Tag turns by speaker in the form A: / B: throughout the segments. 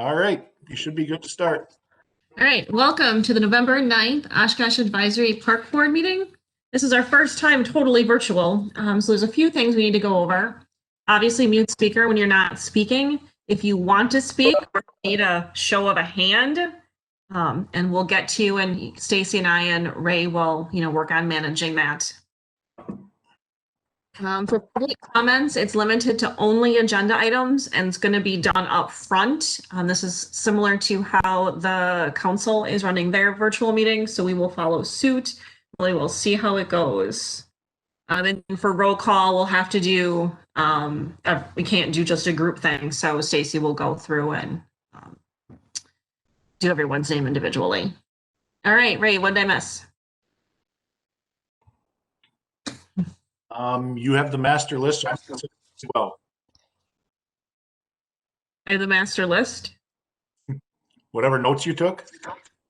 A: All right, you should be good to start.
B: All right, welcome to the November 9th Oshkosh Advisory Park Board meeting. This is our first time totally virtual, so there's a few things we need to go over. Obviously, mute speaker when you're not speaking. If you want to speak, you need a show of a hand, and we'll get to you, and Stacy and I and Ray will, work on managing that. For public comments, it's limited to only agenda items and it's going to be done up front. This is similar to how the council is running their virtual meetings, so we will follow suit. We will see how it goes. Then for roll call, we'll have to do, we can't do just a group thing, so Stacy will go through and do everyone's name individually. All right, Ray, what did I miss?
A: You have the master list as well.
B: I have the master list.
A: Whatever notes you took?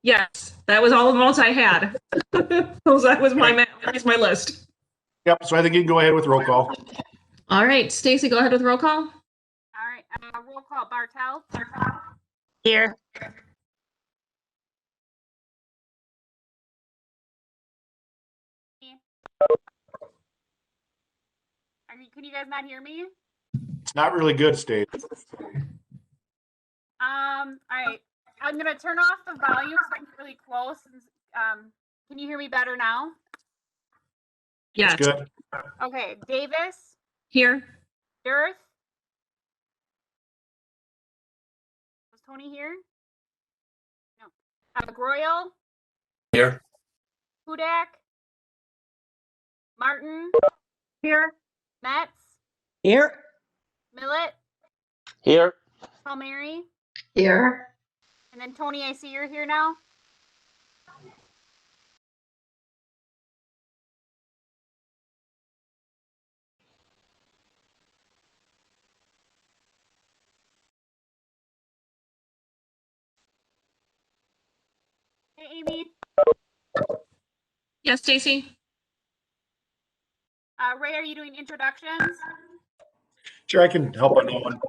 B: Yes, that was all the notes I had. That was my list.
A: Yep, so I think you can go ahead with roll call.
B: All right, Stacy, go ahead with roll call.
C: All right, roll call. Bartel.
D: Here.
C: Can you guys not hear me?
A: It's not really good, Stace.
C: All right. I'm gonna turn off the volume so I'm really close. Can you hear me better now?
B: Yes.
A: That's good.
C: Okay. Davis.
B: Here.
C: Dirth. Was Tony here? No. Groyle.
E: Here.
C: Hudak. Martin.
D: Here.
C: Metz.
D: Here.
C: Millet.
E: Here.
C: Palmieri.
D: Here.
C: And then Tony, I see you're here now. Hey, Amy.
B: Yes, Stacy.
C: Ray, are you doing introductions?
A: Sure, I can help on that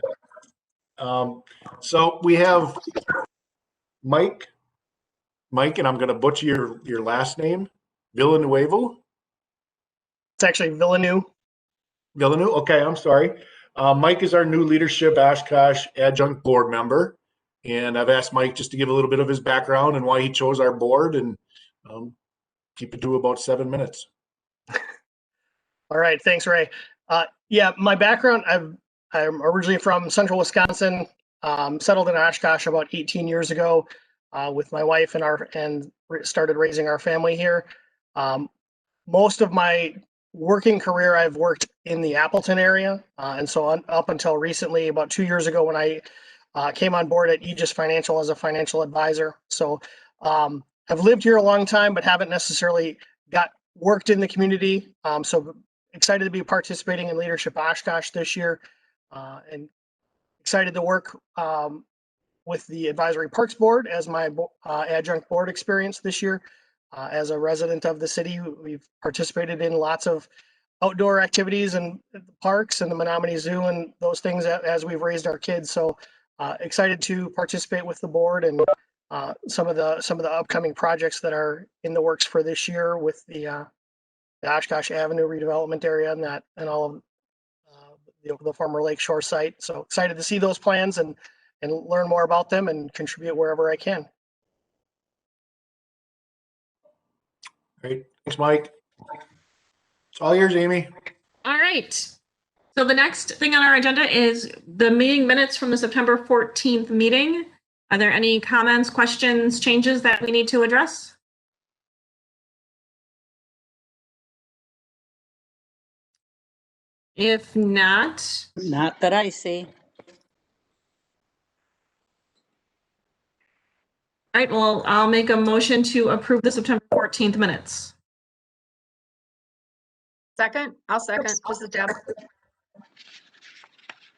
A: one. So we have Mike, and I'm going to butcher your last name, Villanueva.
F: It's actually Villeneuve.
A: Okay, I'm sorry. Mike is our new leadership Oshkosh adjunct board member, and I've asked Mike just to give a little bit of his background and why he chose our board, and keep it to about 7 minutes.
F: All right, thanks, Ray. Yeah, my background, I'm originally from central Wisconsin, settled in Oshkosh about 18 years ago with my wife and started raising our family here. Most of my working career, I've worked in the Appleton area. And so up until recently, about 2 years ago, when I came on board at Aegis Financial as a financial advisor. So I've lived here a long time, but haven't necessarily worked in the community. So excited to be participating in Leadership Oshkosh this year, and excited to work with the Advisory Parks Board as my adjunct board experience this year. As a resident of the city, we've participated in lots of outdoor activities and parks and the Menominee Zoo and those things as we've raised our kids. So excited to participate with the board and some of the upcoming projects that are in the works for this year with the Oshkosh Avenue redevelopment area and all of the former Lakeshore site. So excited to see those plans and learn more about them and contribute wherever I can.
A: Great. Thanks, Mike. It's all yours, Amy.
B: All right. So the next thing on our agenda is the meeting minutes from the September 14th meeting. Are there any comments, questions, changes that we need to address? If not.
D: Not that I see.
B: All right, well, I'll make a motion to approve the September 14th minutes.
G: Second, I'll second. This is Deb.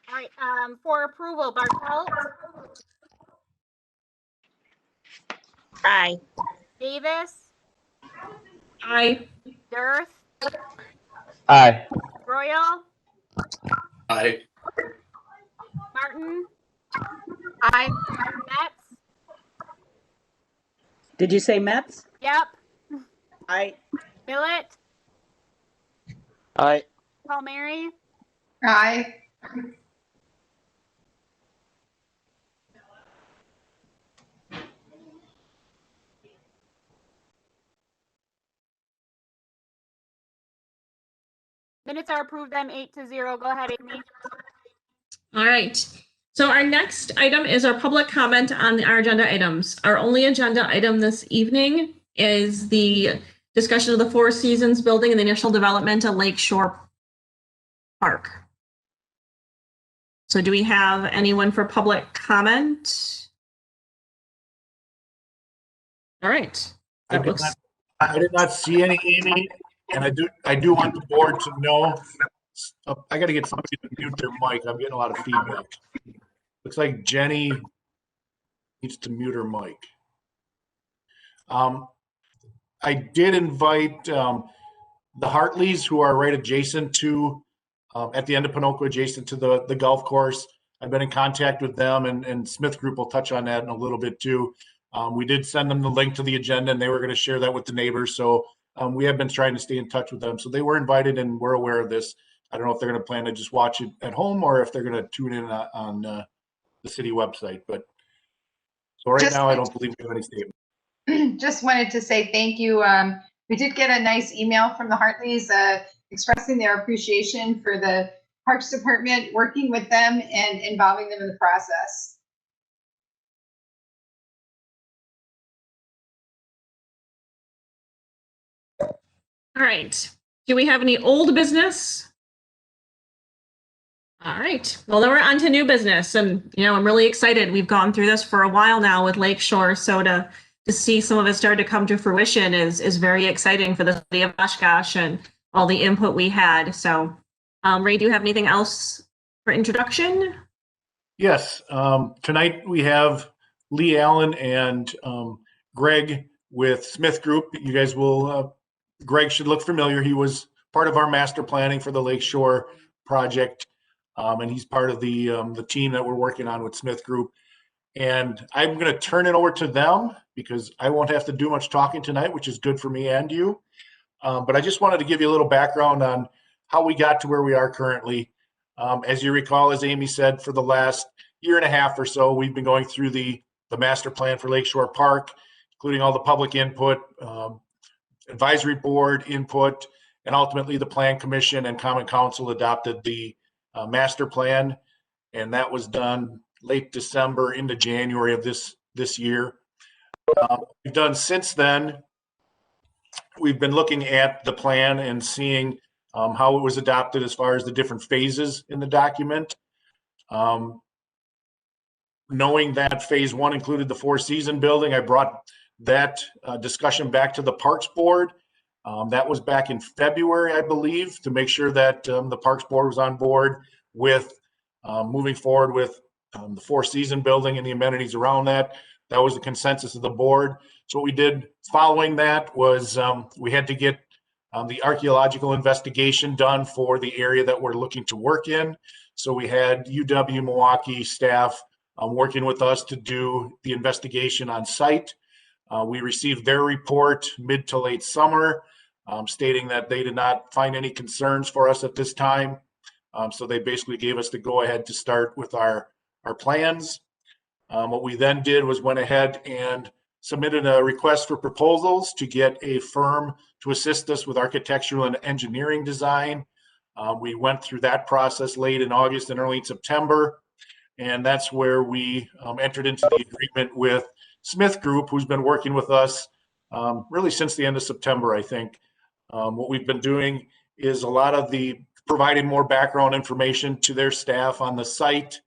C: All right, for approval, Bartel.
D: Aye.
C: Davis.
B: Aye.
C: Dirth.
E: Aye.
C: Royal.
E: Aye.
C: Martin. Aye. Metz?
D: Did you say Metz?
C: Yep.
D: Aye.
C: Millet?
E: Aye.
C: Palmieri?
G: Aye.
C: Minutes are approved then 8-0. Go ahead, Amy.
B: All right. So our next item is our public comment on our agenda items. Our only agenda item this evening is the discussion of the Four Seasons building and the initial development of Lakeshore Park. So do we have anyone for public comment? All right.
A: I did not see any, Amy, and I do want the board to know. I got to get somebody to mute their mic. I'm getting a lot of feedback. Looks like Jenny needs to mute her mic. I did invite the Hartleys, who are right adjacent to, at the end of Pinoco, adjacent to the golf course. I've been in contact with them, and Smith Group will touch on that in a little bit too. We did send them the link to the agenda, and they were going to share that with the neighbors. So we have been trying to stay in touch with them. So they were invited, and we're aware of this. I don't know if they're going to plan to just watch it at home or if they're going to tune in on the city website. But so right now, I don't believe we have any statement.
G: Just wanted to say thank you. We did get a nice email from the Hartleys expressing their appreciation for the Parks Department working with them and involving them in the process.
B: All right. Do we have any old business? All right. Well, then we're on to new business. And, I'm really excited. We've gone through this for a while now with Lakeshore. So to see some of it start to come to fruition is very exciting for the city of Oshkosh and all the input we had. So, Ray, do you have anything else for introduction?
A: Yes. Tonight we have Lee Allen and Greg with Smith Group. You guys will, Greg should look familiar. He was part of our master planning for the Lakeshore project. And he's part of the team that we're working on with Smith Group. And I'm going to turn it over to them because I won't have to do much talking tonight, which is good for me and you. But I just wanted to give you a little background on how we got to where we are currently. As you recall, as Amy said, for the last year and a half or so, we've been going through the master plan for Lakeshore Park, including all the public input, advisory board input, and ultimately the plan commission and common council adopted the master plan. And that was done late December into January of this year. We've done since then, we've been looking at the plan and seeing how it was adopted as far as the different phases in the document. Knowing that phase one included the Four Season building, I brought that discussion back to the Parks Board. That was back in February, I believe, to make sure that the Parks Board was on board with moving forward with the Four Season building and the amenities around that. That was the consensus of the board. So what we did following that was we had to get the archaeological investigation done for the area that we're looking to work in. So we had UW Milwaukee staff working with us to do the investigation on site. We received their report mid to late summer, stating that they did not find any concerns for us at this time. So they basically gave us the go ahead to start with our plans. What we then did was went ahead and submitted a request for proposals to get a firm to assist us with architectural and engineering design. We went through that process late in August and early in September. And that's where we entered into the agreement with Smith Group, who's been working with us really since the end of September, I think. What we've been doing is a lot of providing more background information to their staff on the site.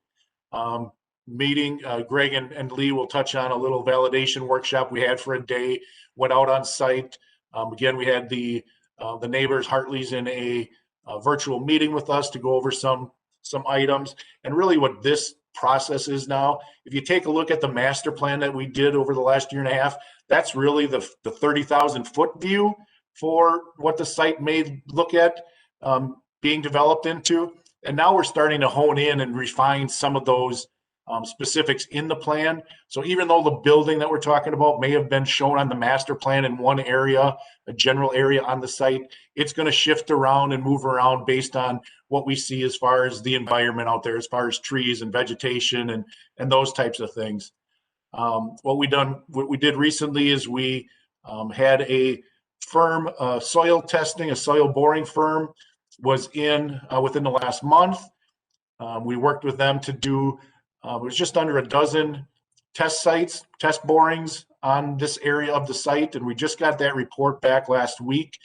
A: Meeting, Greg and Lee will touch on a little validation workshop we had for a day, went out on site. Again, we had the neighbors, Hartleys, in a virtual meeting with us to go over some items. And really what this process is now, if you take a look at the master plan that we did over the last year and a half, that's really the 30,000 foot view for what the site may look at being developed into. And now we're starting to hone in and refine some of those specifics in the plan. So even though the building that we're talking about may have been shown on the master plan in one area, a general area on the site, it's going to shift around and move around based on what we see as far as the environment out there, as far as trees and vegetation and those types of things. What we did recently is we had a firm soil testing, a soil boring firm was in within the last month. We worked with them to do, it was just under a dozen test sites, test borings on this area of the site. And we just got that report back last week.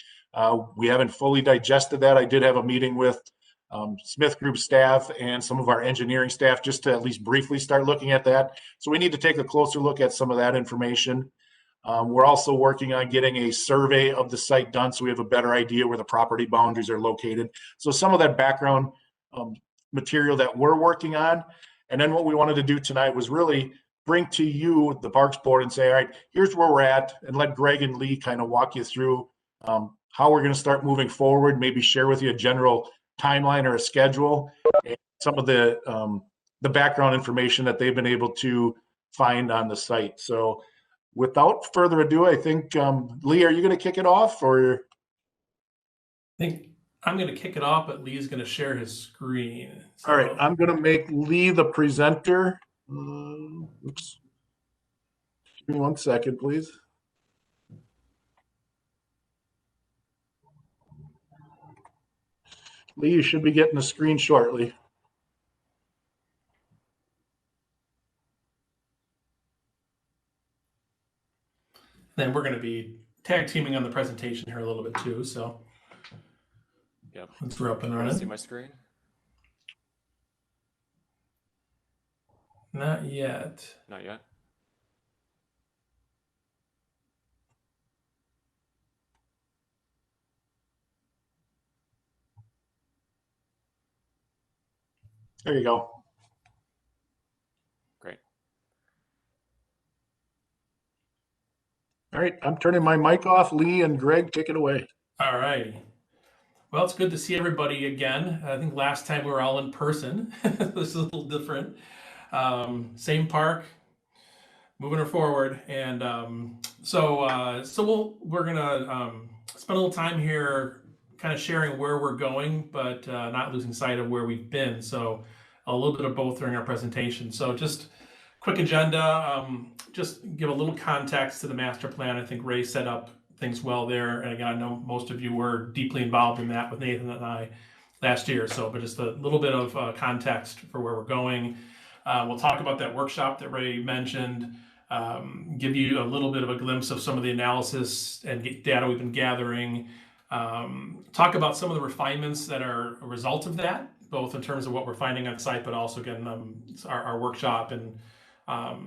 A: We haven't fully digested that. I did have a meeting with Smith Group staff and some of our engineering staff just to at least briefly start looking at that. So we need to take a closer look at some of that information. We're also working on getting a survey of the site done so we have a better idea where the property boundaries are located. So some of that background material that we're working on. And then what we wanted to do tonight was really bring to you, the Parks Board, and say, all right, here's where we're at, and let Greg and Lee kind of walk you through how we're going to start moving forward, maybe share with you a general timeline or a schedule, and some of the background information that they've been able to find on the site. So without further ado, I think, Lee, are you going to kick it off, or?
H: I think I'm going to kick it off, but Lee's going to share his screen.
A: All right, I'm going to make Lee the presenter. Oops. Give me 1 second, please. Lee, you should be getting a screen shortly.
H: Then we're going to be tag teaming on the presentation here a little bit too. So
I: yep.
H: Once we're up and
I: You
H: running.
I: see my screen?
H: Not yet.
I: Not yet.
A: There you go.
I: Great.
A: All right, I'm turning my mic off. Lee and Greg, take it away.
H: All righty. Well, it's good to see everybody again. I think last time we were all in person. This is a little different. Same park, moving her forward. And we're gonna spend a little time here kind of sharing where we're going, but not losing sight of where we've been. So a little bit of both during our presentation. So just quick agenda, just give a little context to the master plan. I think Ray set up things well there. And again, I know most of you were deeply involved in that with Nathan and I last year. So, but just a little bit of context for where we're going. We'll talk about that workshop that Ray mentioned, give you a little bit of a glimpse of some of the analysis and data we've been gathering, talk about some of the refinements that are a result of that, both in terms of what we're finding on site, but also again, our workshop and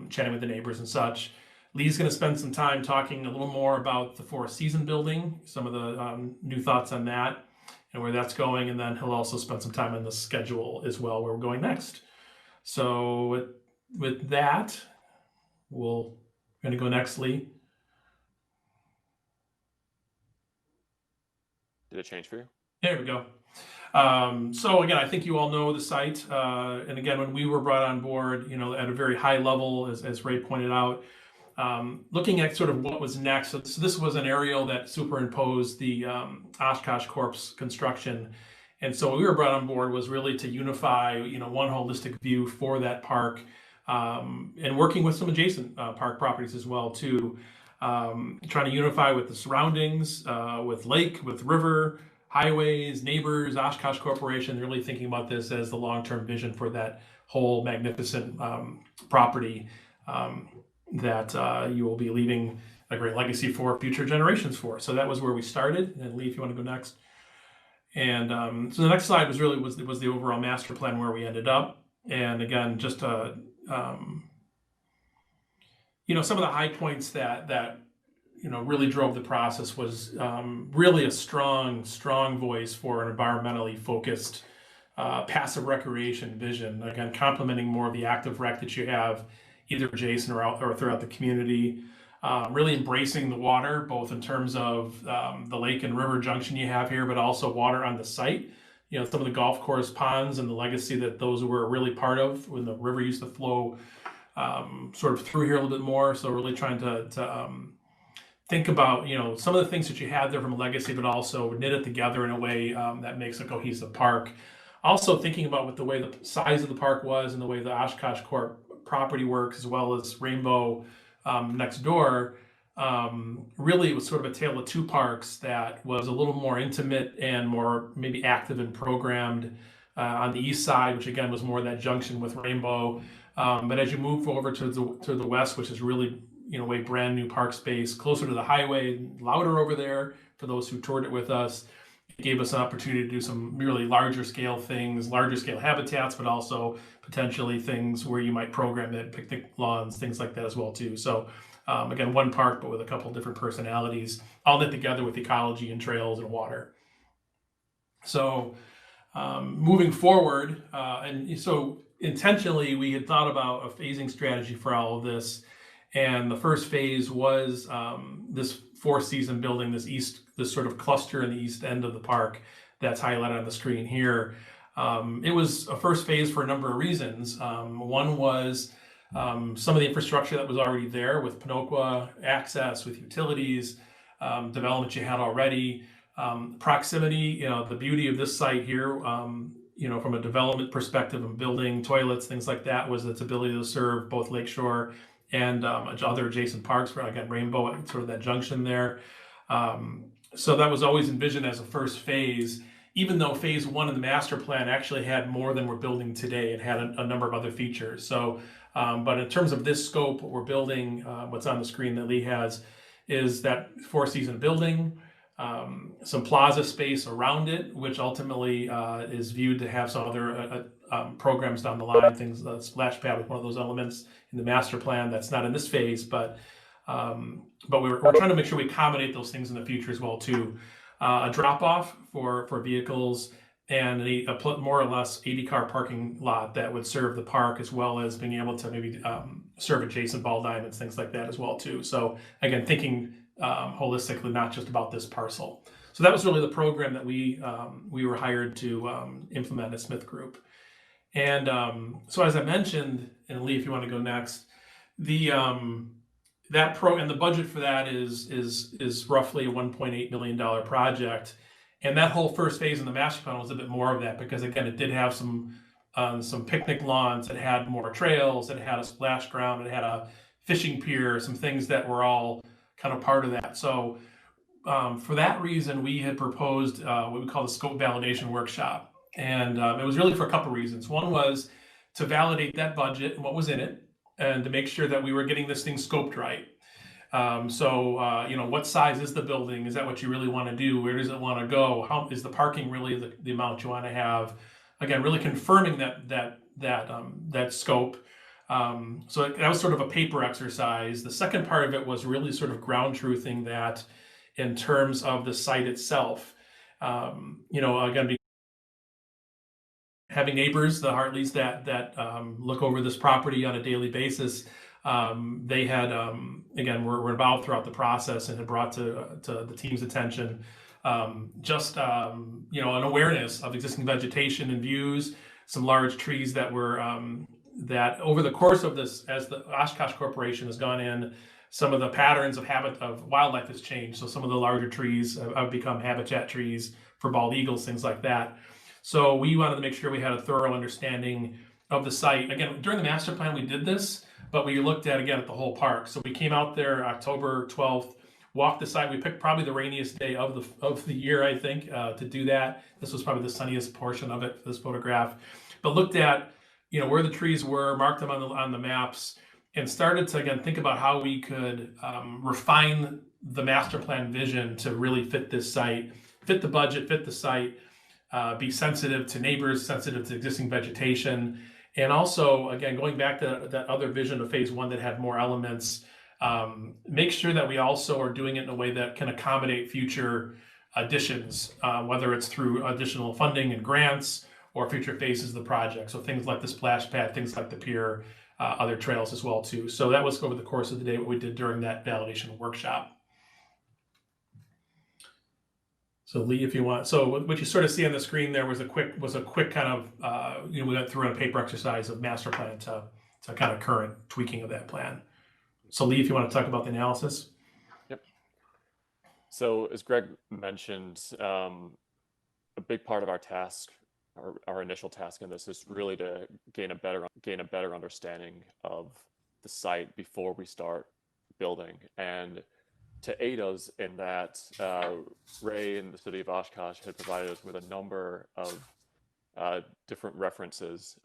H: chatting with the neighbors and such. Lee's going to spend some time talking a little more about the Forest Season building, some of the new thoughts on that and where that's going. And then he'll also spend some time on the schedule as well, where we're going next. So with that, we're going to go next, Lee.
I: Did it change for you?
H: There we go. So again, I think you all know the site. And again, when we were brought on board, at a very high level, as Ray pointed out, looking at sort of what was next. So this was an aerial that superimposed the Oshkosh Corp's construction. And so what we were brought on board was really to unify, one holistic view for that park, and working with some adjacent park properties as well too. Trying to unify with the surroundings, with lake, with river, highways, neighbors, Oshkosh Corporation, really thinking about this as the long-term vision for that whole magnificent property that you will be leaving a great legacy for future generations for. So that was where we started. And Lee, if you want to go next. And so the next slide was the overall master plan where we ended up. And again, just some of the high points that really drove the process was really a strong voice for an environmentally focused passive recreation vision. Again, complementing more of the active rec that you have either adjacent or throughout the community. Really embracing the water, both in terms of the lake and river junction you have here, but also water on the site some of the golf course ponds and the legacy that those were really part of when the river used to flow sort of through here a little bit more. So really trying to think about, some of the things that you had there from a legacy, but also knit it together in a way that makes a cohesive park. Also thinking about what the way the size of the park was and the way the Oshkosh Corp property works, as well as Rainbow next door. Really, it was sort of a tale of two parks that was a little more intimate and more maybe active and programmed on the east side, which again was more that junction with Rainbow. But as you move over to the west, which is really a brand new park space, closer to the highway, louder over there for those who toured it with us. It gave us an opportunity to do some really larger scale things, larger scale habitats, but also potentially things where you might program it, picnic lawns, things like that as well too. So again, one park, but with a couple different personalities, all knit together with ecology and trails and water. So moving forward, and so intentionally, we had thought about a phasing strategy for all of this. And the first phase was this 4-season building, this sort of cluster in the east end of the park that's highlighted on the screen here. It was a first phase for a number of reasons. One was some of the infrastructure that was already there with Panoqua access, with utilities, development you had already, proximity, the beauty of this site here, from a development perspective and building toilets, things like that, was its ability to serve both Lakeshore and other adjacent parks, for again Rainbow, sort of that junction there. So that was always envisioned as a first phase, even though phase 1 of the master plan actually had more than we're building today. It had a number of other features. So, but in terms of this scope, what we're building, what's on the screen that Lee has, is that 4-season building, some plaza space around it, which ultimately is viewed to have some other programs down the line, things, splash pad with one of those elements in the master plan that's not in this phase, but we're trying to make sure we accommodate those things in the future as well too. A drop off for vehicles and a more or less 80-car parking lot that would serve the park, as well as being able to maybe serve adjacent ball diamonds, things like that as well too. So again, thinking holistically, not just about this parcel. So that was really the program that we were hired to implement at Smith Group. And so as I mentioned, and Lee, if you want to go next, the budget for that is roughly a $1.8 million project. And that whole first phase in the master plan was a bit more of that, because again, it did have some picnic lawns, it had more trails, it had a splash ground, it had a fishing pier, some things that were all kind of part of that. So for that reason, we had proposed what we call the scope validation workshop. And it was really for a couple of reasons. One was to validate that budget and what was in it, and to make sure that we were getting this thing scoped right. What size is the building? Is that what you really want to do? Where does it want to go? How is the parking really the amount you want to have? Again, really confirming that scope. So that was sort of a paper exercise. The second part of it was really sort of ground truthing that in terms of the site itself. Again, having neighbors, the Hartleys, that look over this property on a daily basis, they had were involved throughout the process and had brought to the team's attention an awareness of existing vegetation and views, some large trees that were that over the course of this, as the Oshkosh Corporation has gone in, some of the patterns of wildlife has changed. So some of the larger trees have become habitat trees for bald eagles, things like that. So we wanted to make sure we had a thorough understanding of the site. Again, during the master plan, we did this, but we looked at the whole park. So we came out there October 12th, walked the site. We picked probably the rainiest day of the year, I think, to do that. This was probably the sunniest portion of it for this photograph. But looked at where the trees were, marked them on the maps, and started to again think about how we could refine the master plan vision to really fit this site, fit the budget, fit the site. Be sensitive to neighbors, sensitive to existing vegetation, and also, again, going back to that other vision of phase 1 that had more elements, make sure that we also are doing it in a way that can accommodate future additions, whether it's through additional funding and grants or future phases of the project. So things like the splash pad, things like the pier, other trails as well too. So that was over the course of the day what we did during that validation workshop. So Lee, if you want, so what you sort of see on the screen there was a quick kind of, we went through a paper exercise of master plan to kind of current tweaking of that plan. So Lee, if you want to talk about the analysis.
I: Yep. So as Greg mentioned, a big part of our task, our initial task in this, is really to gain a better understanding of the site before we start building. And to aid us in that, Ray and the city of Oshkosh had provided us with a number of different references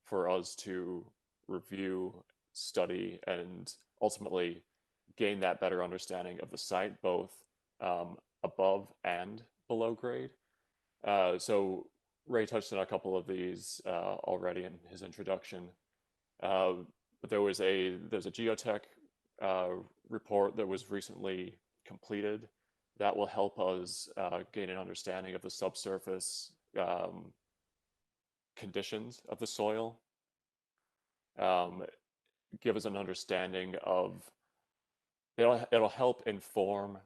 I: for us to review, study, and ultimately gain that better understanding of the site, both above and below grade. So Ray touched on a couple of these already in his introduction, but there's a geotech report that was recently completed that will help us gain an understanding of the subsurface conditions of the soil, give us an understanding of, it'll help inform,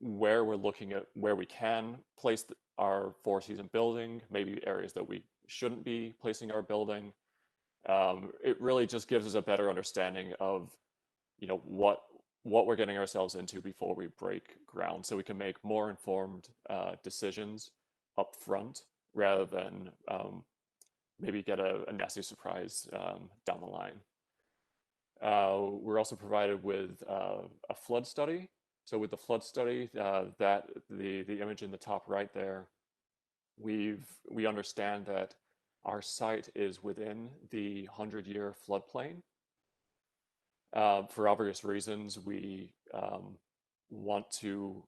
I: where we're looking at, where we can place our four-season building, maybe areas that we shouldn't be placing our building. It really just gives us a better understanding of, what we're getting ourselves into before we break ground, so we can make more informed decisions up front rather than maybe get a nasty surprise down the line. We're also provided with a flood study. So with the flood study, that the image in the top right there, we understand that our site is within the 100-year floodplain. For obvious reasons, we don't want to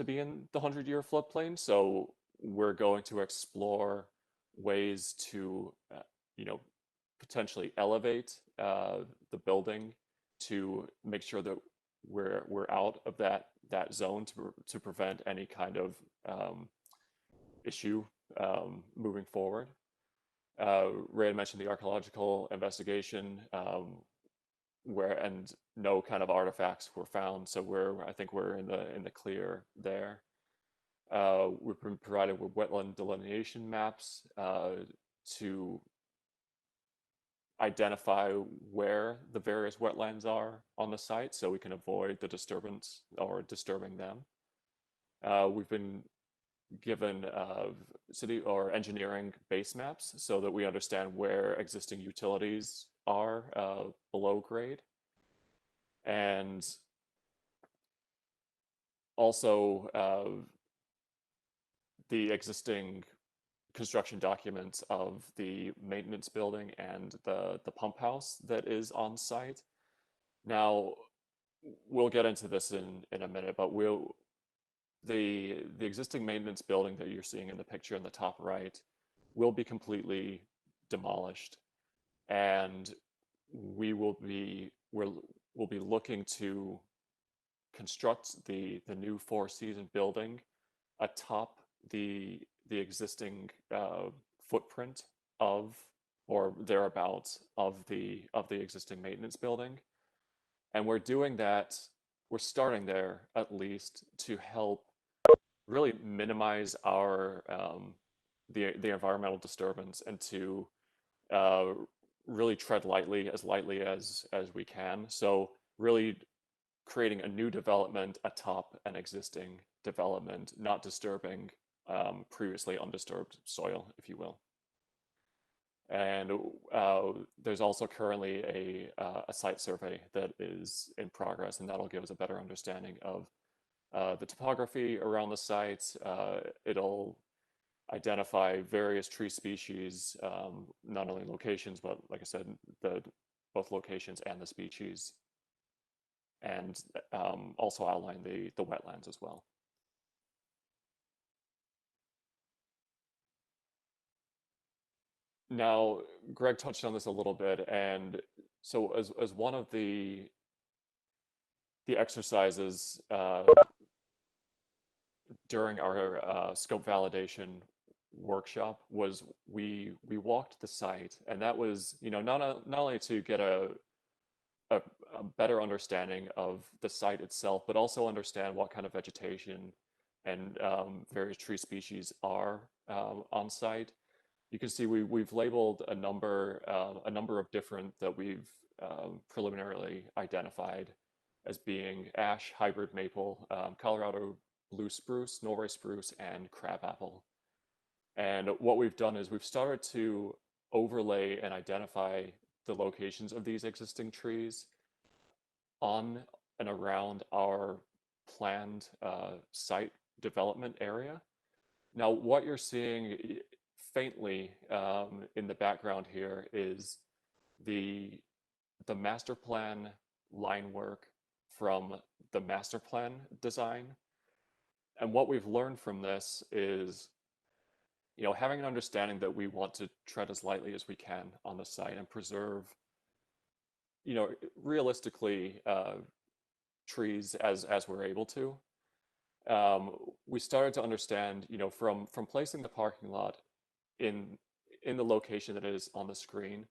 I: be in the 100-year floodplain, so we're going to explore ways to, potentially elevate the building to make sure that we're out of that zone to prevent any kind of issue moving forward. Ray had mentioned the archaeological investigation, and no kind of artifacts were found, so I think we're in the clear there. We've been provided with wetland delineation maps to identify where the various wetlands are on the site, so we can avoid the disturbance or disturbing them. We've been given city or engineering base maps so that we understand where existing utilities are below grade, and also the existing construction documents of the maintenance building and the pump house that is on site. Now, we'll get into this in a minute, but the existing maintenance building that you're seeing in the picture in the top right will be completely demolished, and we'll be looking to construct the new four-season building atop the existing footprint of, or thereabouts, of the existing maintenance building. And we're doing that, we're starting there at least to help really minimize our the environmental disturbance, and to really tread lightly as we can. So really creating a new development atop an existing development, not disturbing previously undisturbed soil, if you will. And there's also currently a site survey that is in progress, and that'll give us a better understanding of the topography around the site. It'll identify various tree species, not only locations, but like I said, both locations and the species, and also outline the wetlands as well. Now, Greg touched on this a little bit, and so as one of the exercises during our scope validation workshop was we walked the site, and that was not only to get a a better understanding of the site itself, but also understand what kind of vegetation and various tree species are on site. You can see we've labeled a number of different that we've preliminarily identified as being ash, hybrid maple, Colorado blue spruce, Norway spruce, and crabapple. And what we've done is we've started to overlay and identify the locations of these existing trees on and around our planned site development area. Now, what you're seeing faintly in the background here is the master plan line work from the master plan design. And what we've learned from this is, you know, having an understanding that we want to tread as lightly as we can on the site and preserve, you know, realistically trees as we're able to. We started to understand, you know, from placing the parking lot in the location that is on the screen,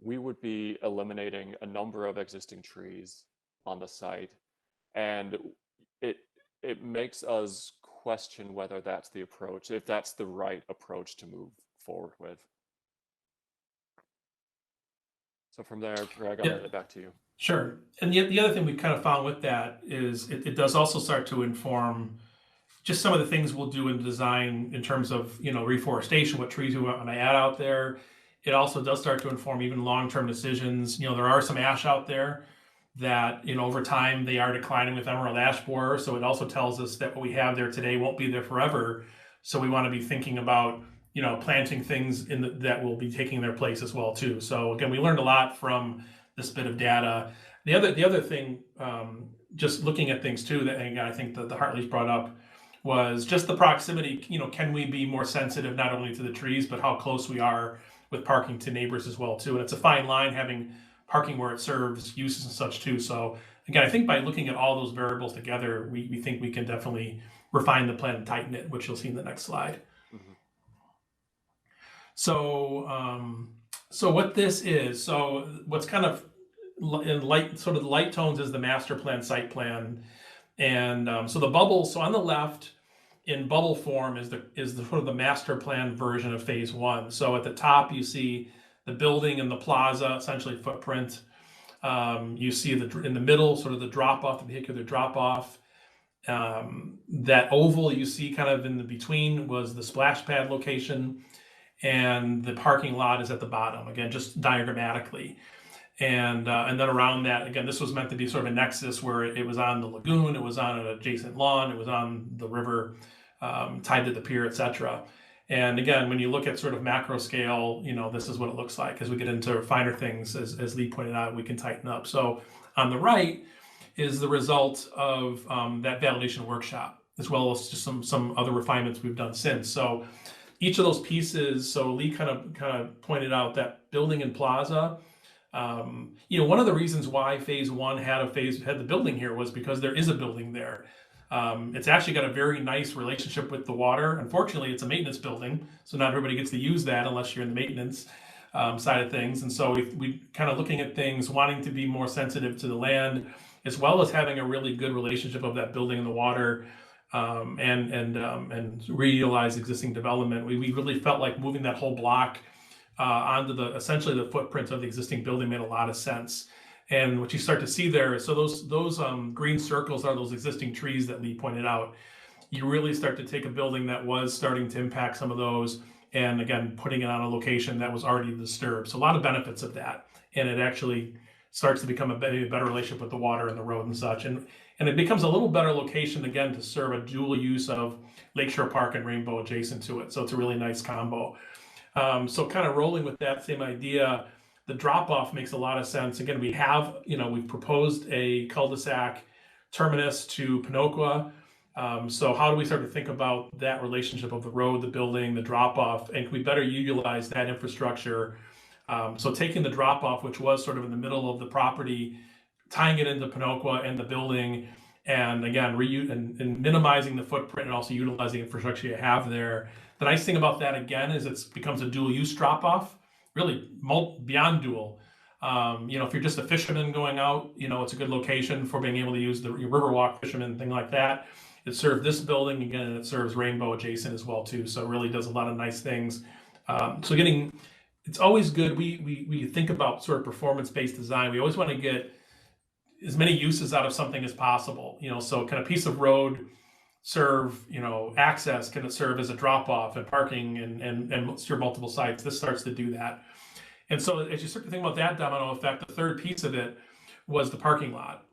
I: we would be eliminating a number of existing trees on the site, and it makes us question whether that's the approach, if that's the right approach to move forward with. So from there, Greg, I'll hand it back to you.
H: Sure. And the other thing we kind of found with that is it does also start to inform just some of the things we'll do in design in terms of, you know, reforestation, what trees we want to add out there. It also does start to inform even long-term decisions. You know, there are some ash out there that, you know, over time they are declining with emerald ash borer. So it also tells us that what we have there today won't be there forever. So we want to be thinking about, you know, planting things that will be taking their place as well too. So again, we learned a lot from this bit of data. The other thing, just looking at things too, that again, I think that the Hartleys brought up was just the proximity. You know, can we be more sensitive not only to the trees, but how close we are with parking to neighbors as well too. And it's a fine line having parking where it serves uses and such too. So again, I think by looking at all those variables together, we think we can definitely refine the plan and tighten it, which you'll see in the next slide. Mm-hmm. So what this is, so what's kind of in light, sort of the light tones is the master plan, site plan. And so the bubble, so on the left in bubble form is the sort of the master plan version of phase one. So at the top, you see the building and the plaza, essentially footprint. You see in the middle, sort of the drop off, the vehicular drop off. That oval you see kind of in the between was the splash pad location, and the parking lot is at the bottom, again, just diagrammatically. And then around that, again, this was meant to be sort of a nexus where it was on the lagoon, it was on an adjacent lawn, it was on the river, tied to the pier, etc. And again, when you look at sort of macro scale, you know, this is what it looks like. As we get into finer things, as Lee pointed out, we can tighten up. So on the right is the result of that validation workshop, as well as just some other refinements we've done since. So each of those pieces, so Lee kind of pointed out that building and plaza. You know, one of the reasons why phase one had the building here was because there is a building there. It's actually got a very nice relationship with the water. Unfortunately, it's a maintenance building, so not everybody gets to use that unless you're in the maintenance side of things. And so we kind of looking at things, wanting to be more sensitive to the land, as well as having a really good relationship of that building and the water, and reutilize existing development. We really felt like moving that whole block onto essentially the footprint of the existing building made a lot of sense. And what you start to see there, so those green circles are those existing trees that Lee pointed out. You really start to take a building that was starting to impact some of those, and again, putting it on a location that was already disturbed. So a lot of benefits of that. And it actually starts to become a better relationship with the water and the road and such. And it becomes a little better location, again, to serve a dual use of Lakeshore Park and Rainbow adjacent to it. So it's a really nice combo. So kind of rolling with that same idea, the drop-off makes a lot of sense. Again, we've proposed a cul-de-sac terminus to Pinocqua. So how do we start to think about that relationship of the road, the building, the drop-off, and can we better utilize that infrastructure? So taking the drop-off, which was sort of in the middle of the property, tying it into Pinocqua and the building, and again, and minimizing the footprint and also utilizing the infrastructure you have there. The nice thing about that, again, is it becomes a dual use drop-off, really beyond dual. If you're just a fisherman going out, it's a good location for being able to use the Riverwalk fisherman, thing like that. It serves this building again, and it serves Rainbow adjacent as well too. So it really does a lot of nice things. It's always good. We think about sort of performance-based design. We always want to get as many uses out of something as possible. So can a piece of road serve, access? Can it serve as a drop-off and parking and serve multiple sites? This starts to do that. And so as you start to think about that domino effect, the third piece of it was the parking lot.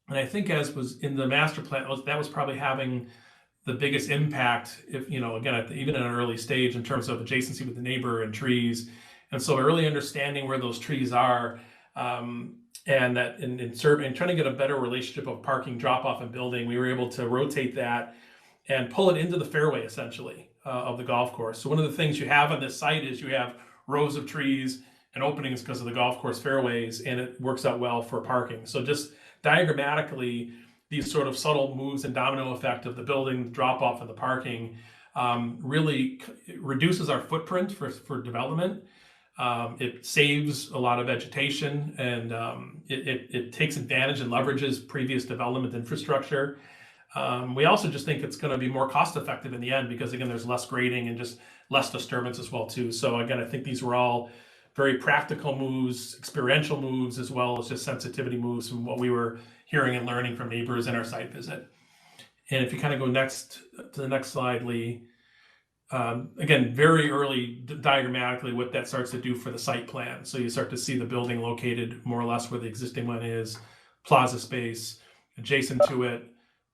H: And I think as was in the master plan, that was probably having the biggest impact, if, again, even at an early stage in terms of adjacency with the neighbor and trees. And so really understanding where those trees are, and that in trying to get a better relationship of parking, drop off and building, we were able to rotate that and pull it into the fairway essentially of the golf course. So one of the things you have on this site is you have rows of trees and openings because of the golf course fairways, and it works out well for parking. So just diagrammatically, these sort of subtle moves and domino effect of the building, the drop off and the parking really reduces our footprint for development. It saves a lot of vegetation, and it takes advantage and leverages previous development infrastructure. We also just think it's going to be more cost effective in the end because, again, there's less grading and just less disturbance as well too. So again, I think these were all very practical moves, experiential moves, as well as just sensitivity moves from what we were hearing and learning from neighbors in our site visit. And if you kind of go to the next slide, Lee. Again, very early diagrammatically what that starts to do for the site plan. So you start to see the building located more or less where the existing one is, plaza space, adjacent to it,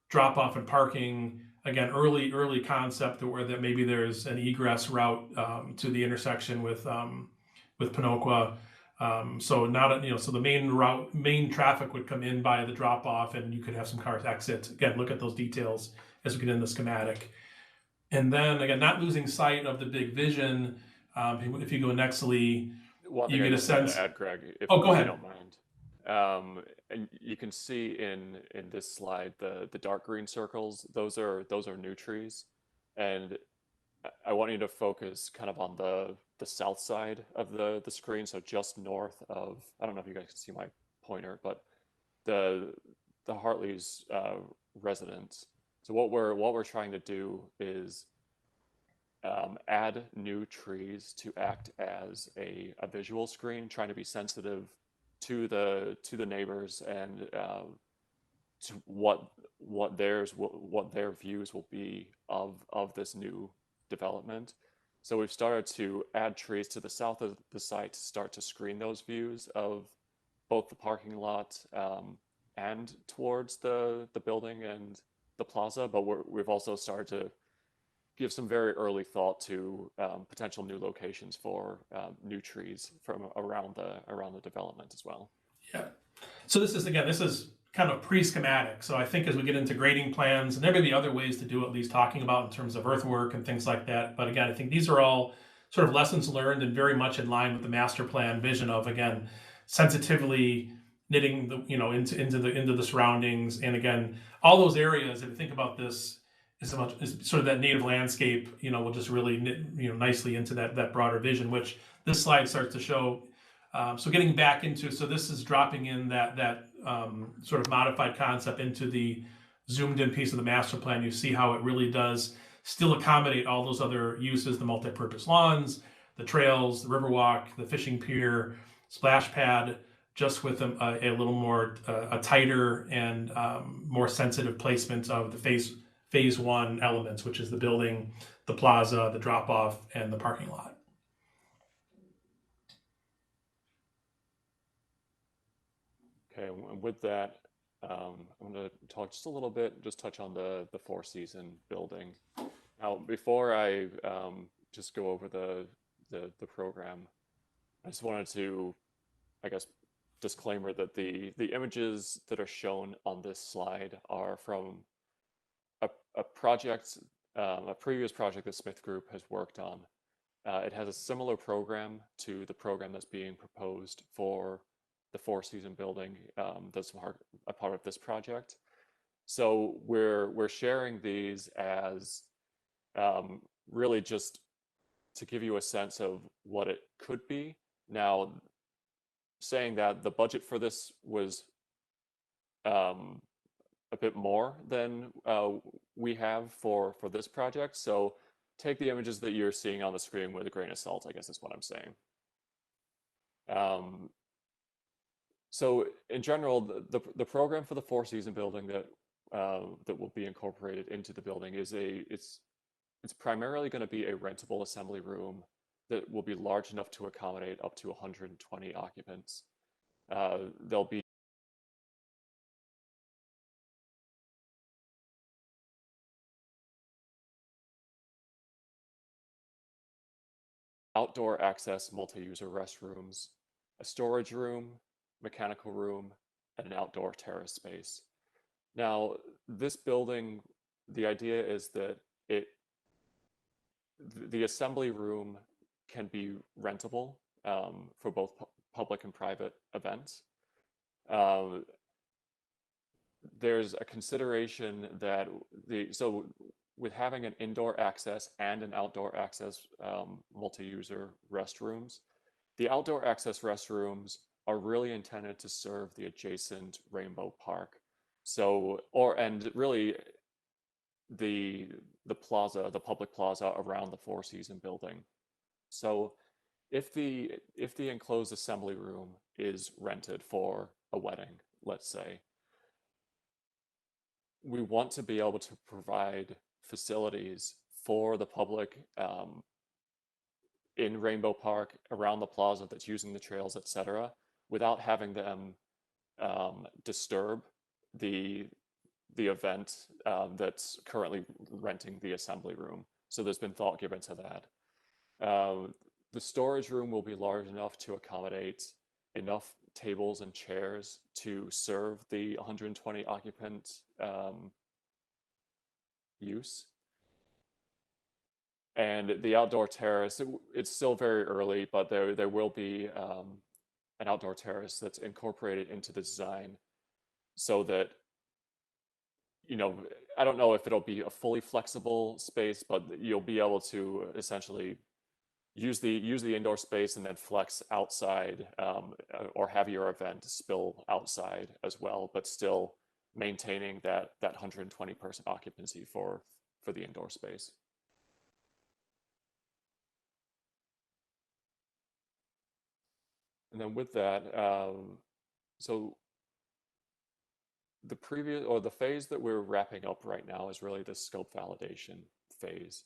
H: drop off and parking. Again, early concept where that maybe there's an egress route to the intersection with Pinocqua. So the main traffic would come in by the drop off, and you could have some cars exit. Again, look at those details as we get in the schematic. And then again, not losing sight of the big vision. If you go next, Lee, you get a sense.
I: To add, Greg, if
H: go ahead.
I: you don't mind. And you can see in this slide the dark green circles. Those are new trees, and I want you to focus kind of on the south side of the screen, so just north of. I don't know if you guys can see my pointer, but the Hartley's residence. So what we're trying to do is add new trees to act as a visual screen, trying to be sensitive to the neighbors and to what their views will be of this new development. So we've started to add trees to the south of the site to start to screen those views of both the parking lot and towards the building and the plaza, but we've also started to give some very early thought to potential new locations for new trees from around the development as well.
H: Yeah. So this is kind of pre-schematic. So I think as we get into grading plans, and there may be other ways to do at least talking about in terms of earthwork and things like that. But again, I think these are all sort of lessons learned and very much in line with the master plan vision of, again, sensitively knitting into the surroundings. And again, all those areas, if you think about this, is sort of that native landscape, will just really knit, nicely into that broader vision, which this slide starts to show. So getting back into, so this is dropping in that sort of modified concept into the zoomed in piece of the master plan. You see how it really does still accommodate all those other uses, the multi-purpose lawns, the trails, the riverwalk, the fishing pier, splash pad, just with a little more, a tighter and more sensitive placement of the phase one elements, which is the building, the plaza, the drop off, and the parking lot.
I: Okay, and with that, I'm going to talk just a little bit, just touch on the Four Season building. Now, before I just go over the program, I just wanted to, I guess, disclaimer that the images that are shown on this slide are from a project, a previous project that Smith Group has worked on. It has a similar program to the program that's being proposed for the Four Season building that's a part of this project. So we're sharing these as really just to give you a sense of what it could be. Now, saying that the budget for this was a bit more than we have for this project. So take the images that you're seeing on the screen with a grain of salt, I guess is what I'm saying. So in general, the program for the Four Season building that will be incorporated into the building is it's primarily going to be a rentable assembly room that will be large enough to accommodate up to 120 occupants. There'll be outdoor access multi-user restrooms, a storage room, mechanical room, and an outdoor terrace space. Now, this building, the idea is that the assembly room can be rentable for both public and private events. There's a consideration that so with having an indoor access and an outdoor access multi-user restrooms, the outdoor access restrooms are really intended to serve the adjacent Rainbow Park. So, and really the plaza, the public plaza around the Four Season building. So if the enclosed assembly room is rented for a wedding, let's say, we want to be able to provide facilities for the public in Rainbow Park, around the plaza that's using the trails, etc., without having them disturb the event that's currently renting the assembly room. So there's been thought given to that. The storage room will be large enough to accommodate enough tables and chairs to serve the 120 occupant use. And the outdoor terrace, it's still very early, but there will be an outdoor terrace that's incorporated into the design so that, you know, I don't know if it'll be a fully flexible space, but you'll be able to essentially use the indoor space and then flex outside, or have your event spill outside as well, but still maintaining that 120 person occupancy for the indoor space. And then with that, so the phase that we're wrapping up right now is really the scope validation phase.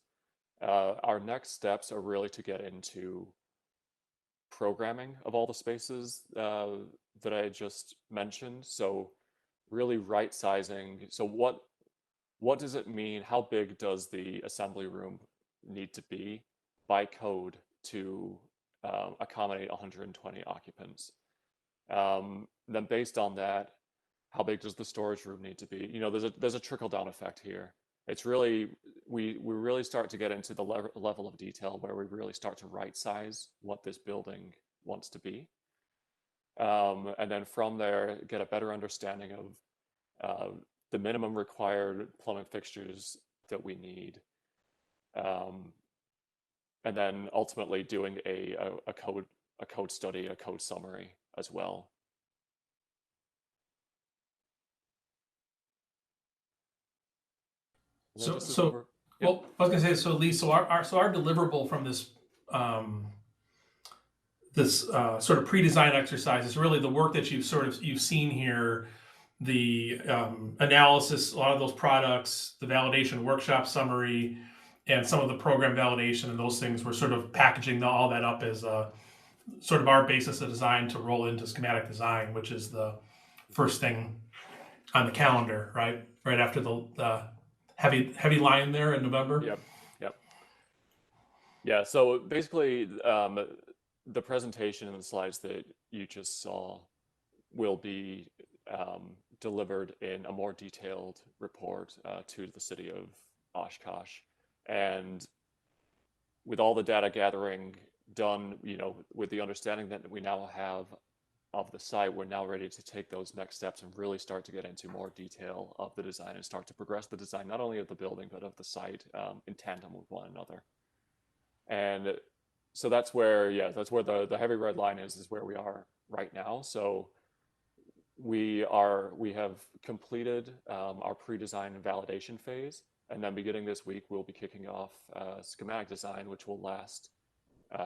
I: Our next steps are really to get into programming of all the spaces that I just mentioned. So really right sizing. So what does it mean? How big does the assembly room need to be by code to accommodate 120 occupants? Then based on that, how big does the storage room need to be? You know, there's a trickle down effect here. It's really, we really start to get into the level of detail where we really start to right size what this building wants to be. And then from there, get a better understanding of the minimum required plumbing fixtures that we need. And then ultimately doing a code study, a code summary as well.
H: So,
I: Yep.
H: well, I was gonna say, so Lee, so our deliverable from this sort of pre-design exercise is really the work that you've seen here, the analysis, a lot of those products, the validation workshop summary, and some of the program validation and those things. We're sort of packaging all that up as sort of our basis of design to roll into schematic design, which is the first thing on the calendar, right? Right after the heavy line there in November.
I: Yep. Yeah, so basically the presentation and the slides that you just saw will be delivered in a more detailed report to the city of Oshkosh. And with all the data gathering done, you know, with the understanding that we now have of the site, we're now ready to take those next steps and really start to get into more detail of the design and start to progress the design, not only of the building, but of the site in tandem with one another. And so that's where, yeah, that's where the heavy red line is where we are right now. So we have completed our pre-design and validation phase, and then beginning this week, we'll be kicking off schematic design, which will last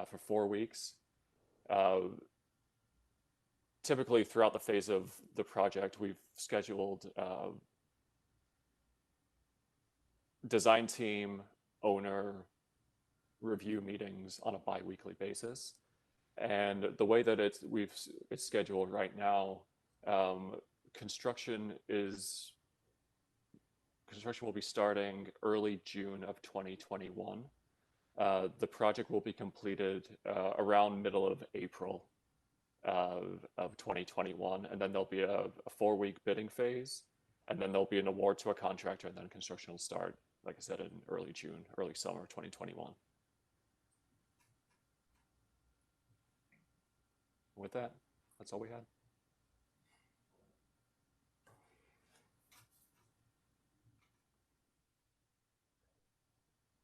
I: for 4 weeks. Typically throughout the phase of the project, we've scheduled design team, owner, review meetings on a bi-weekly basis. And the way that it's scheduled right now, construction will be starting early June of 2021. The project will be completed around middle of April of 2021, and then there'll be a 4-week bidding phase, and then there'll be an award to a contractor, and then construction will start, like I said, in early June, early summer 2021. With that, that's all we had.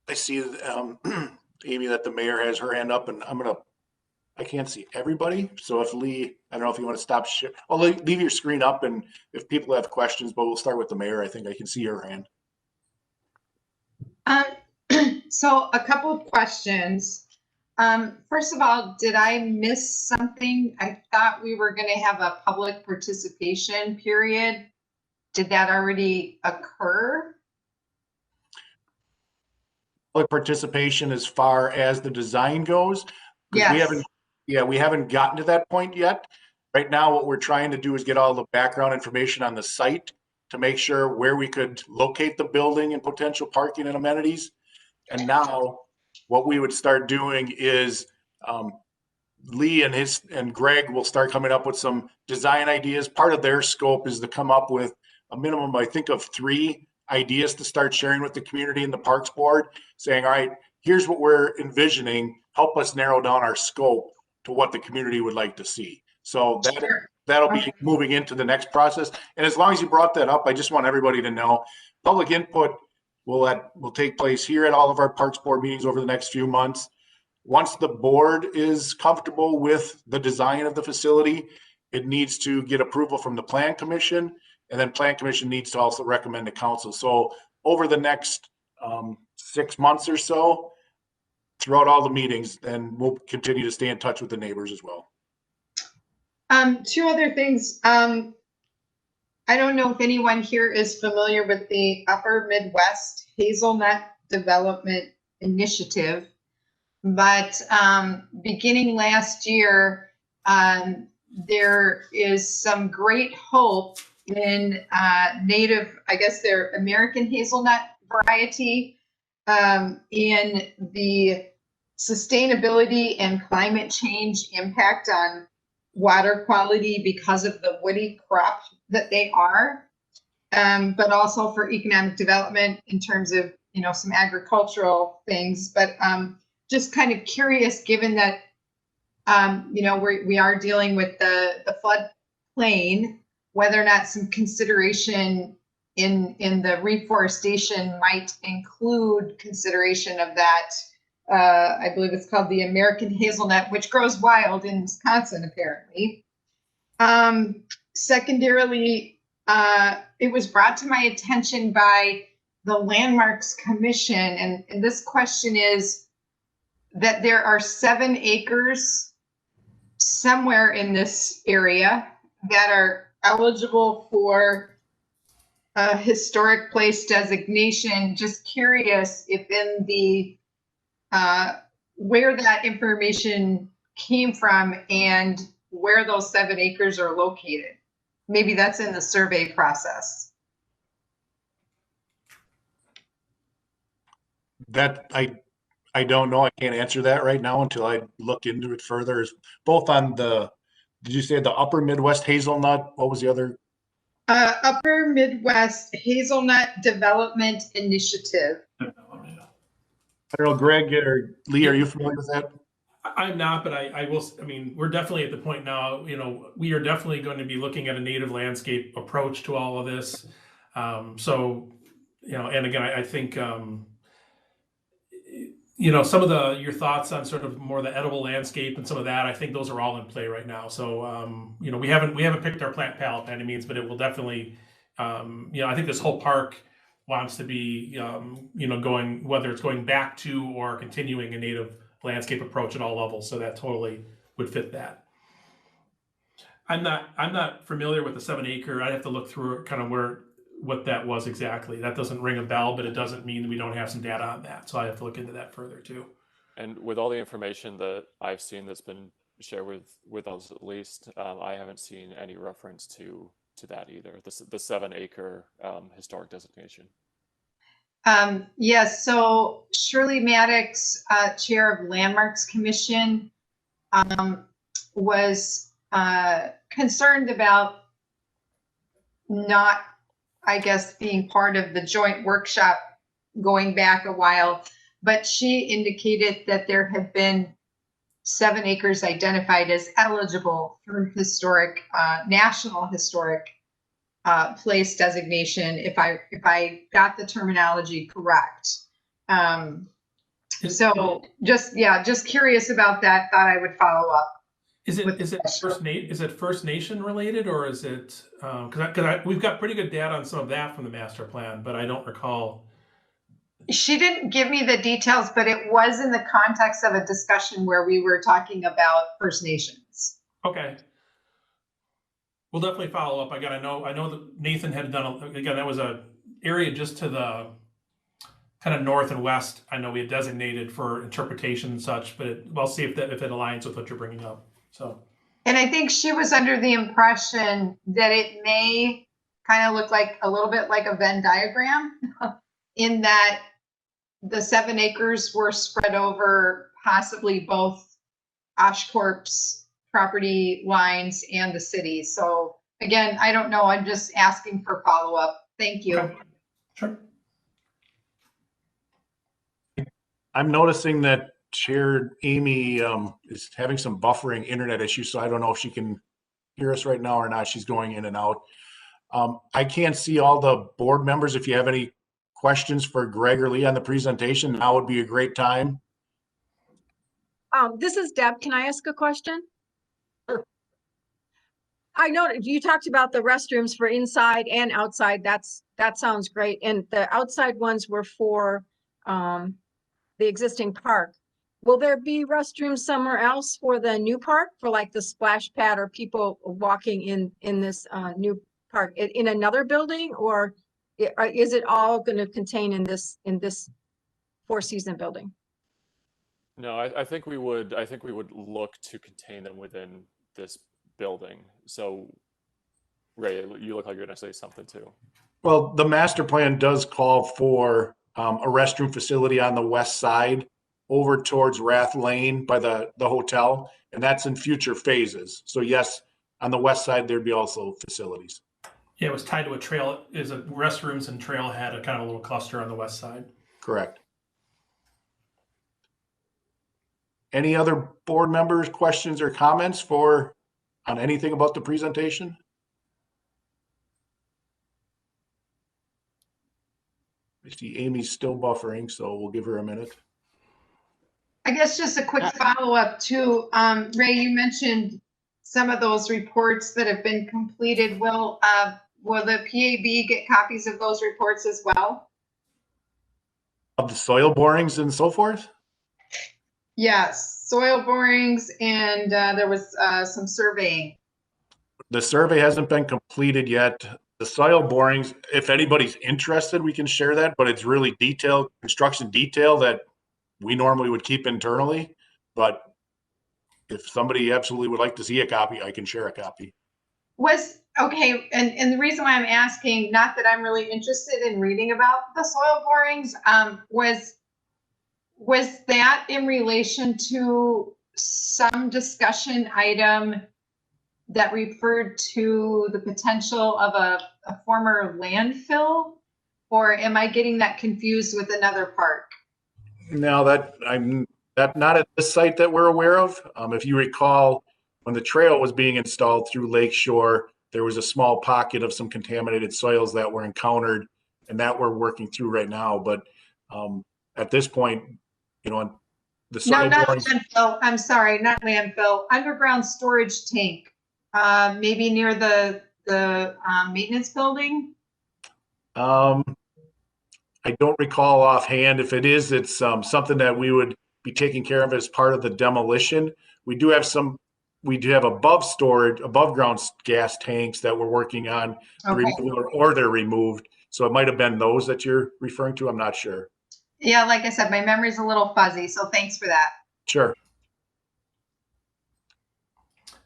A: I see, Amy, that the mayor has her hand up, and I can't see everybody. So if Lee, I don't know if you want to stop share. I'll leave your screen up, and if people have questions, but we'll start with the mayor. I think I can see her hand.
G: So a couple of questions. First of all, did I miss something? I thought we were going to have a public participation period. Did that already occur?
A: Public participation as far as the design goes?
G: Yes.
A: We haven't gotten to that point yet. Right now, what we're trying to do is get all the background information on the site to make sure where we could locate the building and potential parking and amenities. And now what we would start doing is Lee and Greg will start coming up with some design ideas. Part of their scope is to come up with a minimum, I think, of 3 ideas to start sharing with the community and the Parks Board, saying, all right, here's what we're envisioning. Help us narrow down our scope to what the community would like to see. So that'll be moving into the next process. And as long as you brought that up, I just want everybody to know public input will take place here at all of our Parks Board meetings over the next few months. Once the board is comfortable with the design of the facility, it needs to get approval from the Plan Commission, and then Plan Commission needs to also recommend to council. So over the next 6 months or so, throughout all the meetings, and we'll continue to stay in touch with the neighbors as well.
G: 2 other things. I don't know if anyone here is familiar with the Upper Midwest Hazelnut Development Initiative, but beginning last year, there is some great hope in native, I guess they're American hazelnut variety, in the sustainability and climate change impact on water quality because of the woody crop that they are, but also for economic development in terms of, some agricultural things. But just kind of curious, given that, we are dealing with the flood plain, whether or not some consideration in the reforestation might include consideration of that. I believe it's called the American hazelnut, which grows wild in Wisconsin, apparently. Secondarily, it was brought to my attention by the Landmarks Commission, and this question is that there are 7 acres somewhere in this area that are eligible for a historic place designation. Just curious if in the where that information came from and where those 7 acres are located. Maybe that's in the survey process.
A: That I don't know. I can't answer that right now until I look into it further. Both on did you say the Upper Midwest Hazelnut? What was the other?
G: Upper Midwest Hazelnut Development Initiative.
A: I don't know, Greg or Lee, are you familiar with that?
H: I'm not, but I will. I mean, we're definitely at the point now. We are definitely going to be looking at a native landscape approach to all of this. And again, I think some of your thoughts on sort of more the edible landscape and some of that, I think those are all in play right now. So, we haven't picked our plant palette by any means, but it will definitely, I think this whole park wants to be, going, whether it's going back to or continuing a native landscape approach at all levels. So that totally would fit that. I'm not familiar with the 7-acre. I'd have to look through kind of what that was exactly. That doesn't ring a bell, but it doesn't mean we don't have some data on that. So I have to look into that further too.
I: And with all the information that I've seen that's been shared with us, at least, I haven't seen any reference to that either. The 7-acre historic designation.
G: Yes, so Shirley Maddox, Chair of Landmarks Commission, was concerned about not, I guess, being part of the joint workshop going back a while, but she indicated that there have been 7 acres identified as eligible for historic, national historic place designation, if I got the terminology correct. So just curious about that. Thought I would follow up.
H: Is it First Nation related, or is it because we've got pretty good data on some of that from the master plan, but I don't recall.
G: She didn't give me the details, but it was in the context of a discussion where we were talking about First Nations.
H: Okay. We'll definitely follow up. I know that Nathan had done, again, that was a area just to the kind of north and west. I know we had designated for interpretation and such, but we'll see if it aligns with what you're bringing up. So.
G: And I think she was under the impression that it may kind of look like a little bit like a Venn diagram in that the 7 acres were spread over possibly both Oshkosh property lines and the city. So again, I don't know. I'm just asking for follow-up. Thank you.
H: Okay. Sure.
A: I'm noticing that Chair Amy is having some buffering internet issues, so I don't know if she can hear us right now or not. She's going in and out. I can't see all the board members. If you have any questions for Greg or Lee on the presentation, now would be a great time.
J: This is Deb. Can I ask a question?
A: Sure.
J: I know you talked about the restrooms for inside and outside. That sounds great. And the outside ones were for the existing park. Will there be restrooms somewhere else for the new park, for like the splash pad or people walking in this new park in another building, or is it all going to contain in this Four Seasons building?
I: No, I think we would look to contain them within this building. So, Ray, you look like you're going to say something too.
A: Well, the master plan does call for a restroom facility on the west side over towards Rath Lane by the hotel, and that's in future phases. So yes, on the west side, there'd be also facilities.
H: Yeah, it was tied to a trail. Is a restrooms and trail had a kind of a little cluster on the west side.
A: Correct. Any other board members, questions or comments on anything about the presentation? I see Amy's still buffering, so we'll give her a minute.
G: I guess just a quick follow-up too. Ray, you mentioned some of those reports that have been completed. Will the PAB get copies of those reports as well?
A: Of the soil borings and so forth?
G: Yes, soil borings, and there was some surveying.
A: The survey hasn't been completed yet. The soil borings, if anybody's interested, we can share that, but it's really detailed, construction detail that we normally would keep internally. But if somebody absolutely would like to see a copy, I can share a copy.
G: Okay, and the reason why I'm asking, not that I'm really interested in reading about the soil borings, was that in relation to some discussion item that referred to the potential of a former landfill? Or am I getting that confused with another park?
A: No, that's not at this site that we're aware of. If you recall, when the trail was being installed through Lakeshore, there was a small pocket of some contaminated soils that were encountered and that we're working through right now. But at this point, you know, on the
G: No,
A: soil
G: not
A: borings.
G: landfill. I'm sorry, not landfill. Underground storage tank. Maybe near the maintenance building.
A: I don't recall offhand. If it is, it's something that we would be taking care of as part of the demolition. We do have above ground gas tanks that we're working on the
G: Okay.
A: removal, or they're removed. So it might have been those that you're referring to. I'm not sure.
G: Yeah, like I said, my memory's a little fuzzy, so thanks for that.
A: Sure.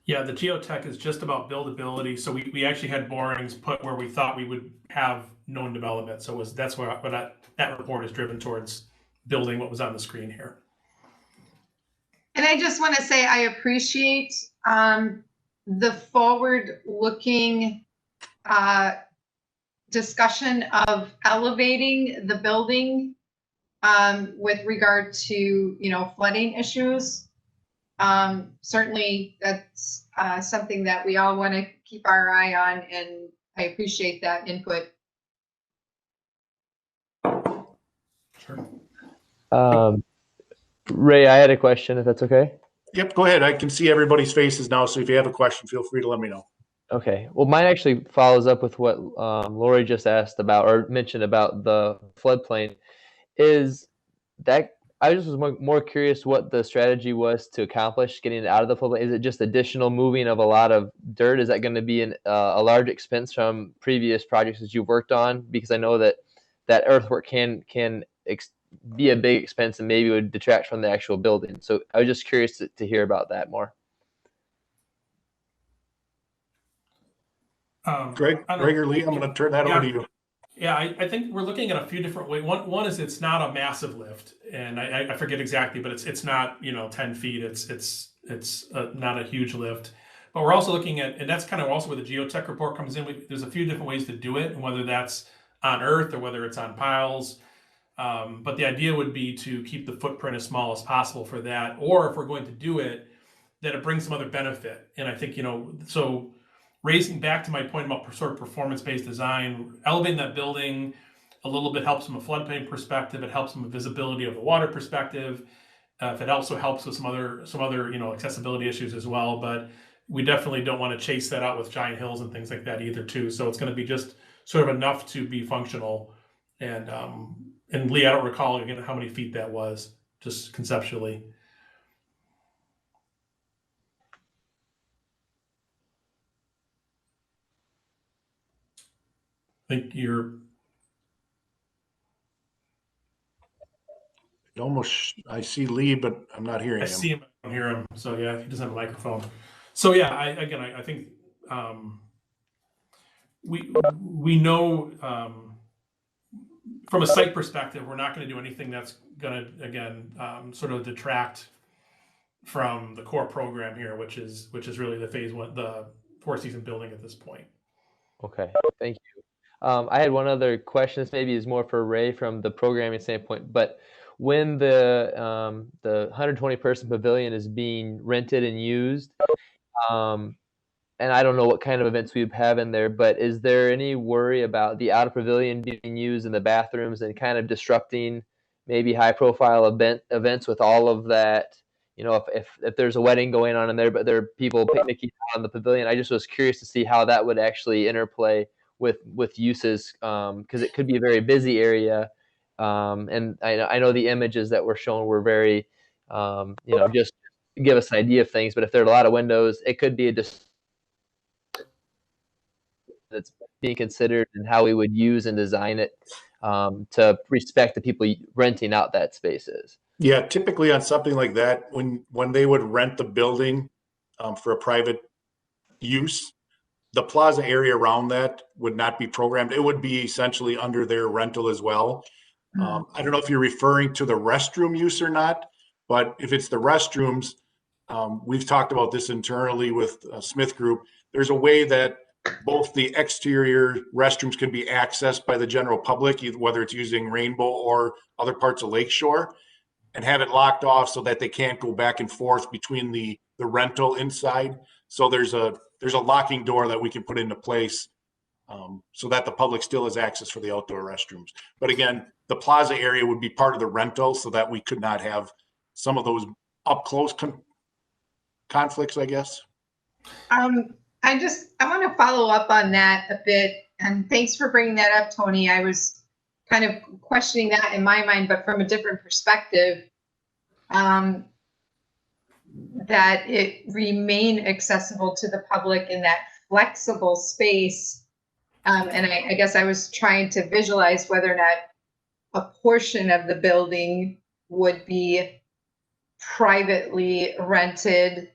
H: Yeah, the geotech is just about buildability. So we actually had borings put where we thought we would have known development. So that's what that report is driven towards, building what was on the screen here.
G: And I just want to say I appreciate the forward-looking discussion of elevating the building with regard to, flooding issues. Certainly, that's something that we all want to keep our eye on, and I appreciate that input.
H: Sure.
E: Ray, I had a question, if that's okay.
A: Yep, go ahead. I can see everybody's faces now, so if you have a question, feel free to let me know.
E: Okay. Well, mine actually follows up with what Lori just asked about or mentioned about the floodplain. Is that I just was more curious what the strategy was to accomplish getting it out of the floodplain. Is it just additional moving of a lot of dirt? Is that going to be a large expense from previous projects that you've worked on? Because I know that earthwork can be a big expense and maybe would detract from the actual building. So I was just curious to hear about that more.
A: Greg or Lee, I'm going to turn that over to you.
H: Yeah, I think we're looking at a few different ways. One is it's not a massive lift, and I forget exactly, but it's not 10 feet. It's not a huge lift. But we're also looking at, and that's kind of also where the geotech report comes in. There's a few different ways to do it, and whether that's on earth or whether it's on piles. But the idea would be to keep the footprint as small as possible for that, or if we're going to do it, that it brings some other benefit. And I think, so raising back to my point about sort of performance-based design, elevating that building a little bit helps from a floodplain perspective. It helps from a visibility of the water perspective. If it also helps with some other accessibility issues as well. But we definitely don't want to chase that out with giant hills and things like that either, too. So it's going to be just sort of enough to be functional. And Lee, I don't recall again how many feet that was, just conceptually. I think
A: I see Lee, but I'm not hearing him.
H: I see him, I don't hear him. So yeah, he doesn't have a microphone. So yeah, I think we know from a site perspective, we're not going to do anything that's going to, again, sort of detract from the core program here, which is really the phase one, the 4-season building at this point.
E: Okay, thank you. I had one other question. This maybe is more for Ray from the programming standpoint, but when the 120-person pavilion is being rented and used, and I don't know what kind of events we have in there, but is there any worry about the outer pavilion being used in the bathrooms and kind of disrupting maybe high-profile events with all of that? If there's a wedding going on in there, but there are people picnicking on the pavilion, I just was curious to see how that would actually interplay with uses, because it could be a very busy area. And I know the images that were shown were very, just give us an idea of things. But if there are a lot of windows, it could be that's being considered and how we would use and design it to respect the people renting out that spaces.
A: Yeah, typically on something like that, when they would rent the building for a private use, the plaza area around that would not be programmed. It would be essentially under their rental as well. I don't know if you're referring to the restroom use or not, but if it's the restrooms, we've talked about this internally with Smith Group. There's a way that both the exterior restrooms can be accessed by the general public, whether it's using Rainbow or other parts of Lakeshore, and have it locked off so that they can't go back and forth between the rental inside. So there's a locking door that we can put into place so that the public still has access for the outdoor restrooms. But again, the plaza area would be part of the rental so that we could not have some of those up close conflicts, I guess.
G: I want to follow up on that a bit, and thanks for bringing that up, Tony. I was kind of questioning that in my mind, but from a different perspective, that it remain accessible to the public in that flexible space. And I guess I was trying to visualize whether or not a portion of the building would be privately rented.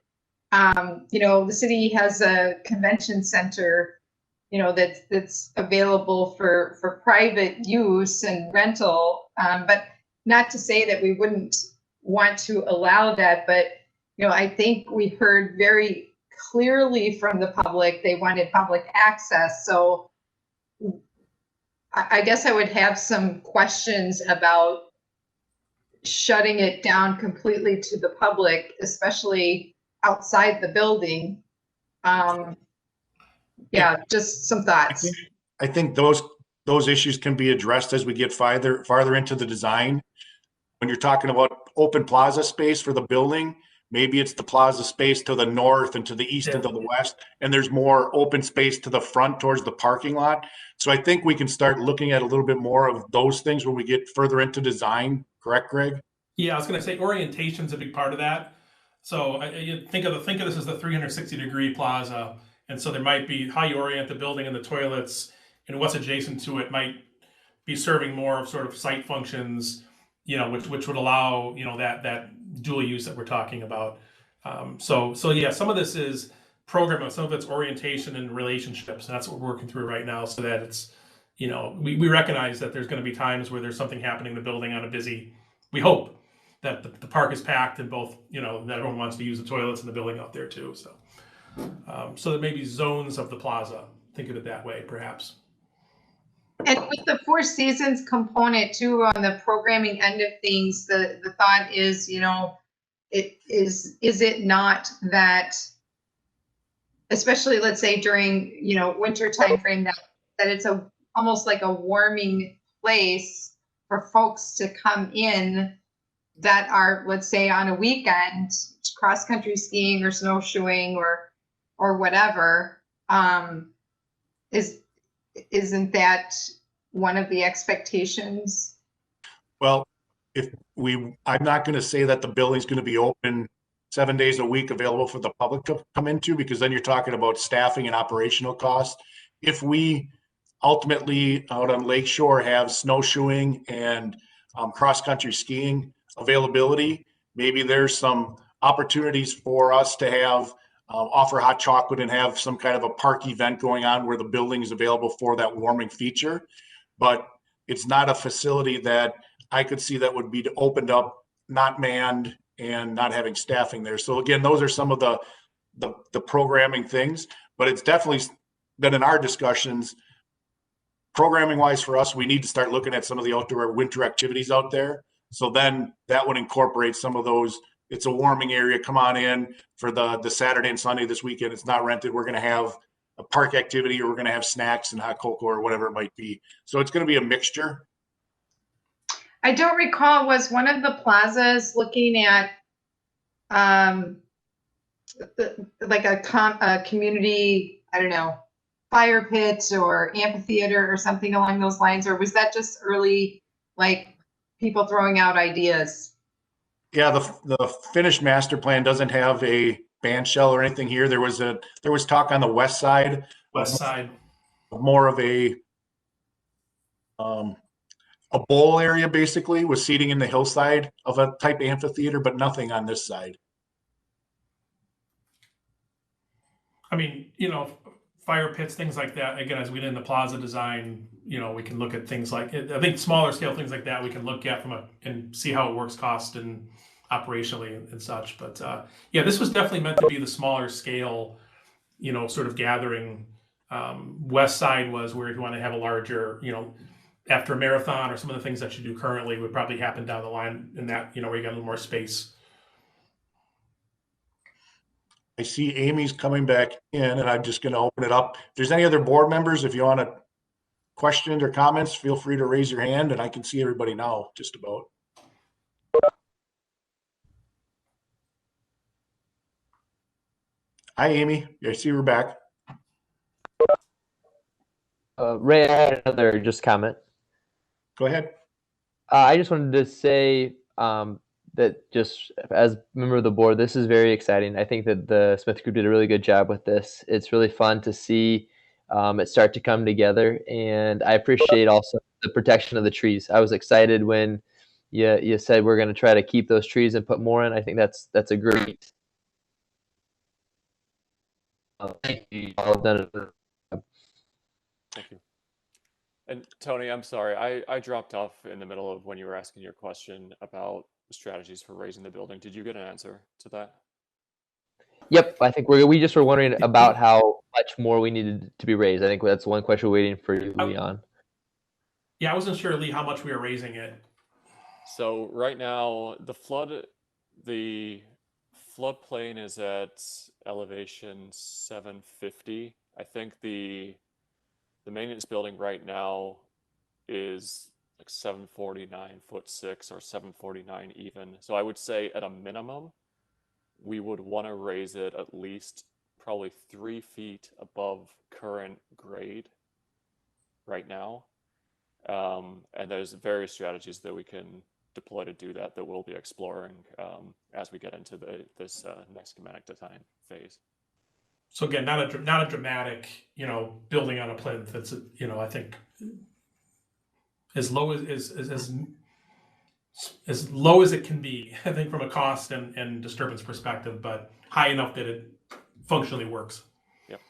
G: The city has a convention center, that's available for private use and rental. But not to say that we wouldn't want to allow that, but I think we heard very clearly from the public they wanted public access. So I guess I would have some questions about shutting it down completely to the public, especially outside the building. Just some thoughts.
A: I think those issues can be addressed as we get farther into the design. When you're talking about open plaza space for the building, maybe it's the plaza space to the north and to the east and to the west, and there's more open space to the front towards the parking lot. So I think we can start looking at a little bit more of those things when we get further into design. Correct, Greg?
H: Yeah, I was going to say orientation's a big part of that. So you think of this as the 360-degree plaza, and so there might be how you orient the building and the toilets and what's adjacent to it might be serving more of sort of site functions, which would allow that dual use that we're talking about. So yeah, some of this is programming, some of it's orientation and relationships, and that's what we're working through right now, so that it's we recognize that there's going to be times where there's something happening in the building on a busy. We hope that the park is packed and both that everyone wants to use the toilets in the building out there too. So there may be zones of the plaza. Think of it that way, perhaps.
G: And with the Four Seasons component too, on the programming end of things, the thought is, is it not that, especially let's say during, winter time frame, that it's almost like a warming place for folks to come in that are, let's say, on a weekend, cross-country skiing or snowshoeing or whatever. Isn't that one of the expectations?
A: Well, I'm not going to say that the building's going to be open 7 days a week, available for the public to come into, because then you're talking about staffing and operational costs. If we ultimately out on Lakeshore have snowshoeing and cross-country skiing availability, maybe there's some opportunities for us to have offer hot chocolate and have some kind of a park event going on where the building is available for that warming feature. But it's not a facility that I could see that would be opened up, not manned, and not having staffing there. So again, those are some of the programming things, but it's definitely been in our discussions, programming wise for us, we need to start looking at some of the outdoor winter activities out there. So then that would incorporate some of those. It's a warming area. Come on in for the Saturday and Sunday this weekend. It's not rented. We're going to have a park activity, or we're going to have snacks and hot cocoa or whatever it might be. So it's going to be a mixture.
G: I don't recall, was one of the plazas looking at like a community, I don't know, fire pit or amphitheater or something along those lines, or was that just early, like people throwing out ideas?
A: Yeah, the finished master plan doesn't have a band shell or anything here. There was talk on the west side. More of a bowl area, basically, with seating in the hillside of a type amphitheater, but nothing on this side.
H: I mean, fire pits, things like that. Again, as we did in the plaza design, we can look at things like, I think smaller scale things like that we can look at and see how it works cost and operationally and such. But yeah, this was definitely meant to be the smaller scale, sort of gathering. West side was where if you want to have a larger, after a marathon or some of the things that you do currently would probably happen down the line in that, where you got a little more space.
A: I see Amy's coming back in, and I'm just going to open it up. If there's any other board members, if you want to questions or comments, feel free to raise your hand, and I can see everybody now, just about. Hi, Amy. I see we're back.
E: Ray, I had another just comment.
A: Go ahead.
E: I just wanted to say that just as a member of the board, this is very exciting. I think that the Smith Group did a really good job with this. It's really fun to see it start to come together, and I appreciate also the protection of the trees. I was excited when you said we're going to try to keep those trees and put more in. I think that's a great. Thank you. All done.
I: Thank you. And Tony, I'm sorry, I dropped off in the middle of when you were asking your question about strategies for raising the building. Did you get an answer to that?
E: Yep, I think we just were wondering about how much more we needed to be raised. I think that's one question we're waiting for you, Leon.
H: Yeah, I wasn't sure, Lee, how much we were raising it.
I: So right now, the floodplain is at elevation 750. I think the maintenance building right now is like 749'6" or 749 even. So I would say at a minimum, we would want to raise it at least probably 3 feet above current grade right now. And there's various strategies that we can deploy to do that we'll be exploring as we get into this next schematic design phase.
H: So again, not a dramatic, building on a plinth. That's, I think as low as it can be, I think, from a cost and disturbance perspective, but high enough that it functionally works.
I: Yep.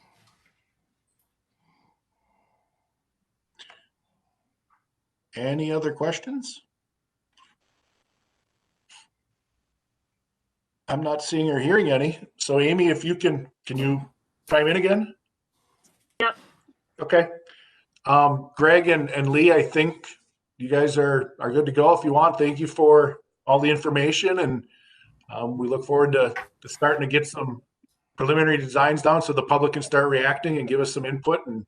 A: Any other questions? I'm not seeing or hearing any. So Amy, if you can you chime in again?
B: Yep.
A: Okay. Greg and Lee, I think you guys are good to go. If you want, thank you for all the information, and we look forward to starting to get some preliminary designs down so the public can start reacting and give us some input and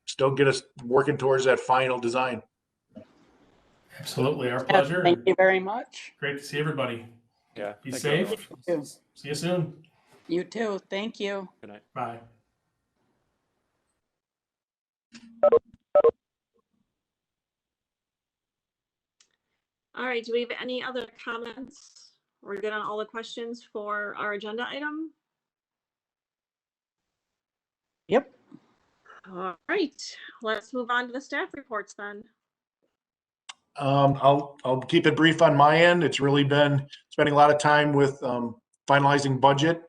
A: still get us working towards that final design.
H: Absolutely, our pleasure.
D: Thank you very much.
H: Great to see everybody.
I: Yeah.
H: Be safe. See you soon.
D: You too. Thank you.
I: Good night.
H: Bye.
B: All right, do we have any other comments? We're good on all the questions for our agenda item?
D: Yep.
B: All right, let's move on to the staff reports then.
A: I'll keep it brief on my end. It's really been spending a lot of time with finalizing budget.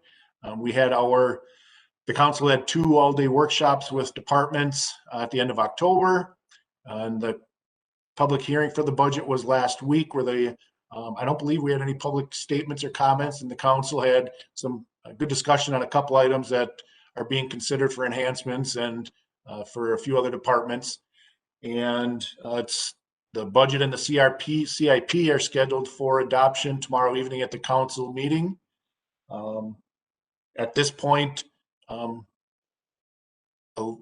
A: The council had 2 all-day workshops with departments at the end of October, and the public hearing for the budget was last week, where I don't believe we had any public statements or comments, and the council had some good discussion on a couple items that are being considered for enhancements and for a few other departments. And the budget and the CIP are scheduled for adoption tomorrow evening at the council meeting. At this point, I don't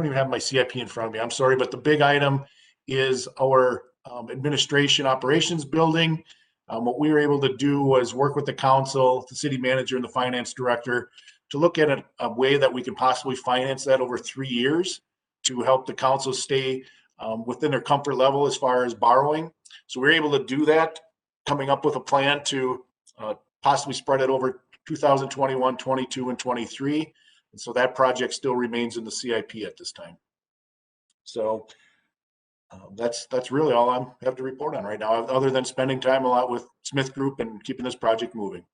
A: even have my CIP in front of me. I'm sorry, but the big item is our administration operations building. What we were able to do was work with the council, the city manager, and the finance director to look at a way that we can possibly finance that over 3 years to help the council stay within their comfort level as far as borrowing. So we're able to do that, coming up with a plan to possibly spread it over 2021, 22, and 23. And so that project still remains in the CIP at this time. So that's really all I have to report on right now, other than spending time a lot with Smith Group and keeping this project moving.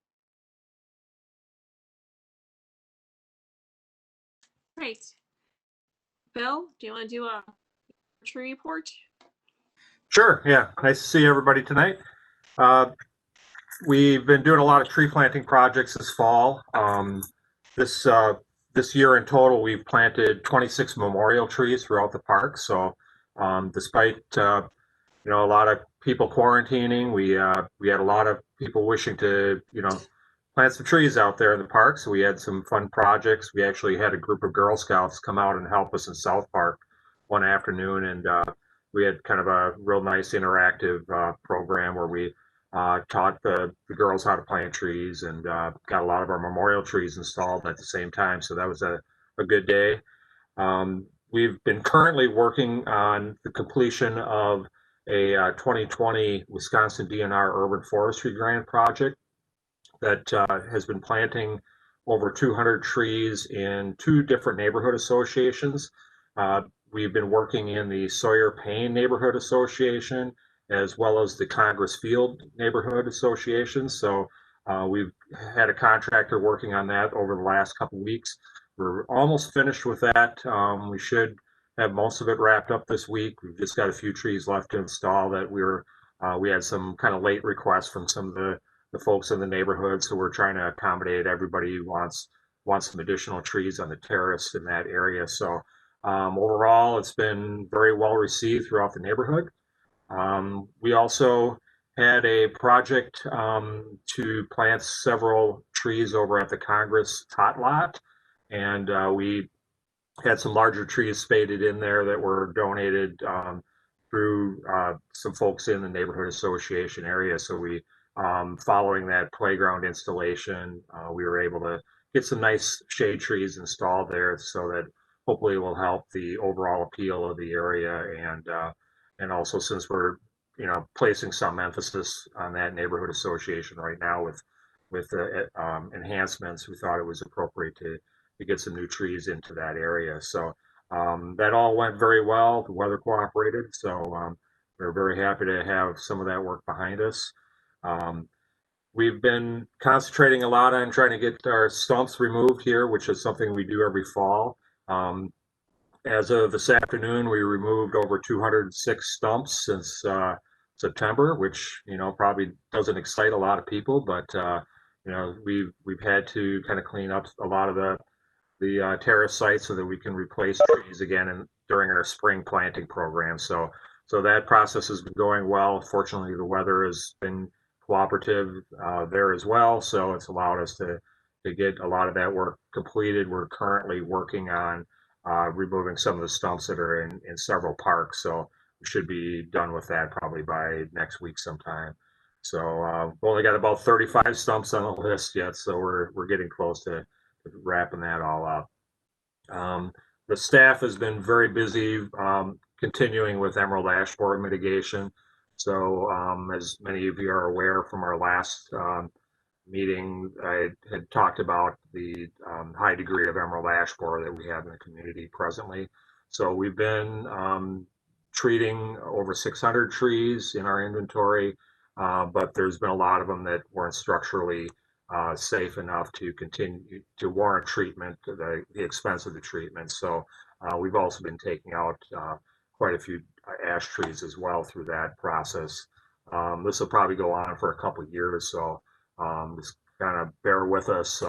B: Great. Bill, do you want to do a tree report?
K: Sure, yeah. Nice to see everybody tonight. We've been doing a lot of tree planting projects this fall. This year in total, we've planted 26 memorial trees throughout the park. So despite a lot of people quarantining, we had a lot of people wishing to plant some trees out there in the park. So we had some fun projects. We actually had a group of Girl Scouts come out and help us in South Park one afternoon, and we had kind of a real nice interactive program where we taught the girls how to plant trees and got a lot of our memorial trees installed at the same time. So that was a good day. We've been currently working on the completion of a 2020 Wisconsin DNR Urban Forestry Grant project that has been planting over 200 trees in 2 different neighborhood associations. We've been working in the Sawyer Payne Neighborhood Association as well as the Congress Field Neighborhood Association. So we've had a contractor working on that over the last couple weeks. We're almost finished with that. We should have most of it wrapped up this week. We've just got a few trees left to install that we had some kind of late requests from some of the folks in the neighborhood. So we're trying to accommodate everybody who wants some additional trees on the terrace in that area. So overall, it's been very well received throughout the neighborhood. We also had a project to plant several trees over at the Congress tot lot, and we had some larger trees spaded in there that were donated through some folks in the neighborhood association area. So we, following that playground installation, we were able to get some nice shade trees installed there, so that hopefully it will help the overall appeal of the area. And also, since we're placing some emphasis on that neighborhood association right now with the enhancements, we thought it was appropriate to get some new trees into that area. So that all went very well. The weather cooperated, so we're very happy to have some of that work behind us. We've been concentrating a lot on trying to get our stumps removed here, which is something we do every fall. As of this afternoon, we removed over 206 stumps since September, which probably doesn't excite a lot of people, but we've had to kind of clean up a lot of the terrace sites so that we can replace trees again during our spring planting program. So that process has been going well. Fortunately, the weather has been cooperative there as well, so it's allowed us to get a lot of that work completed. We're currently working on removing some of the stumps that are in several parks, so we should be done with that probably by next week sometime. So we've only got about 35 stumps on the list yet, so we're getting close to wrapping that all up. The staff has been very busy continuing with emerald ash borer mitigation. So as many of you are aware from our last meeting, I had talked about the high degree of emerald ash borer that we have in the community presently. So we've been treating over 600 trees in our inventory, but there's been a lot of them that weren't structurally safe enough to continue to warrant treatment, the expense of the treatment. So we've also been taking out quite a few ash trees as well through that process. This will probably go on for a couple of years, so just kind of bear with us.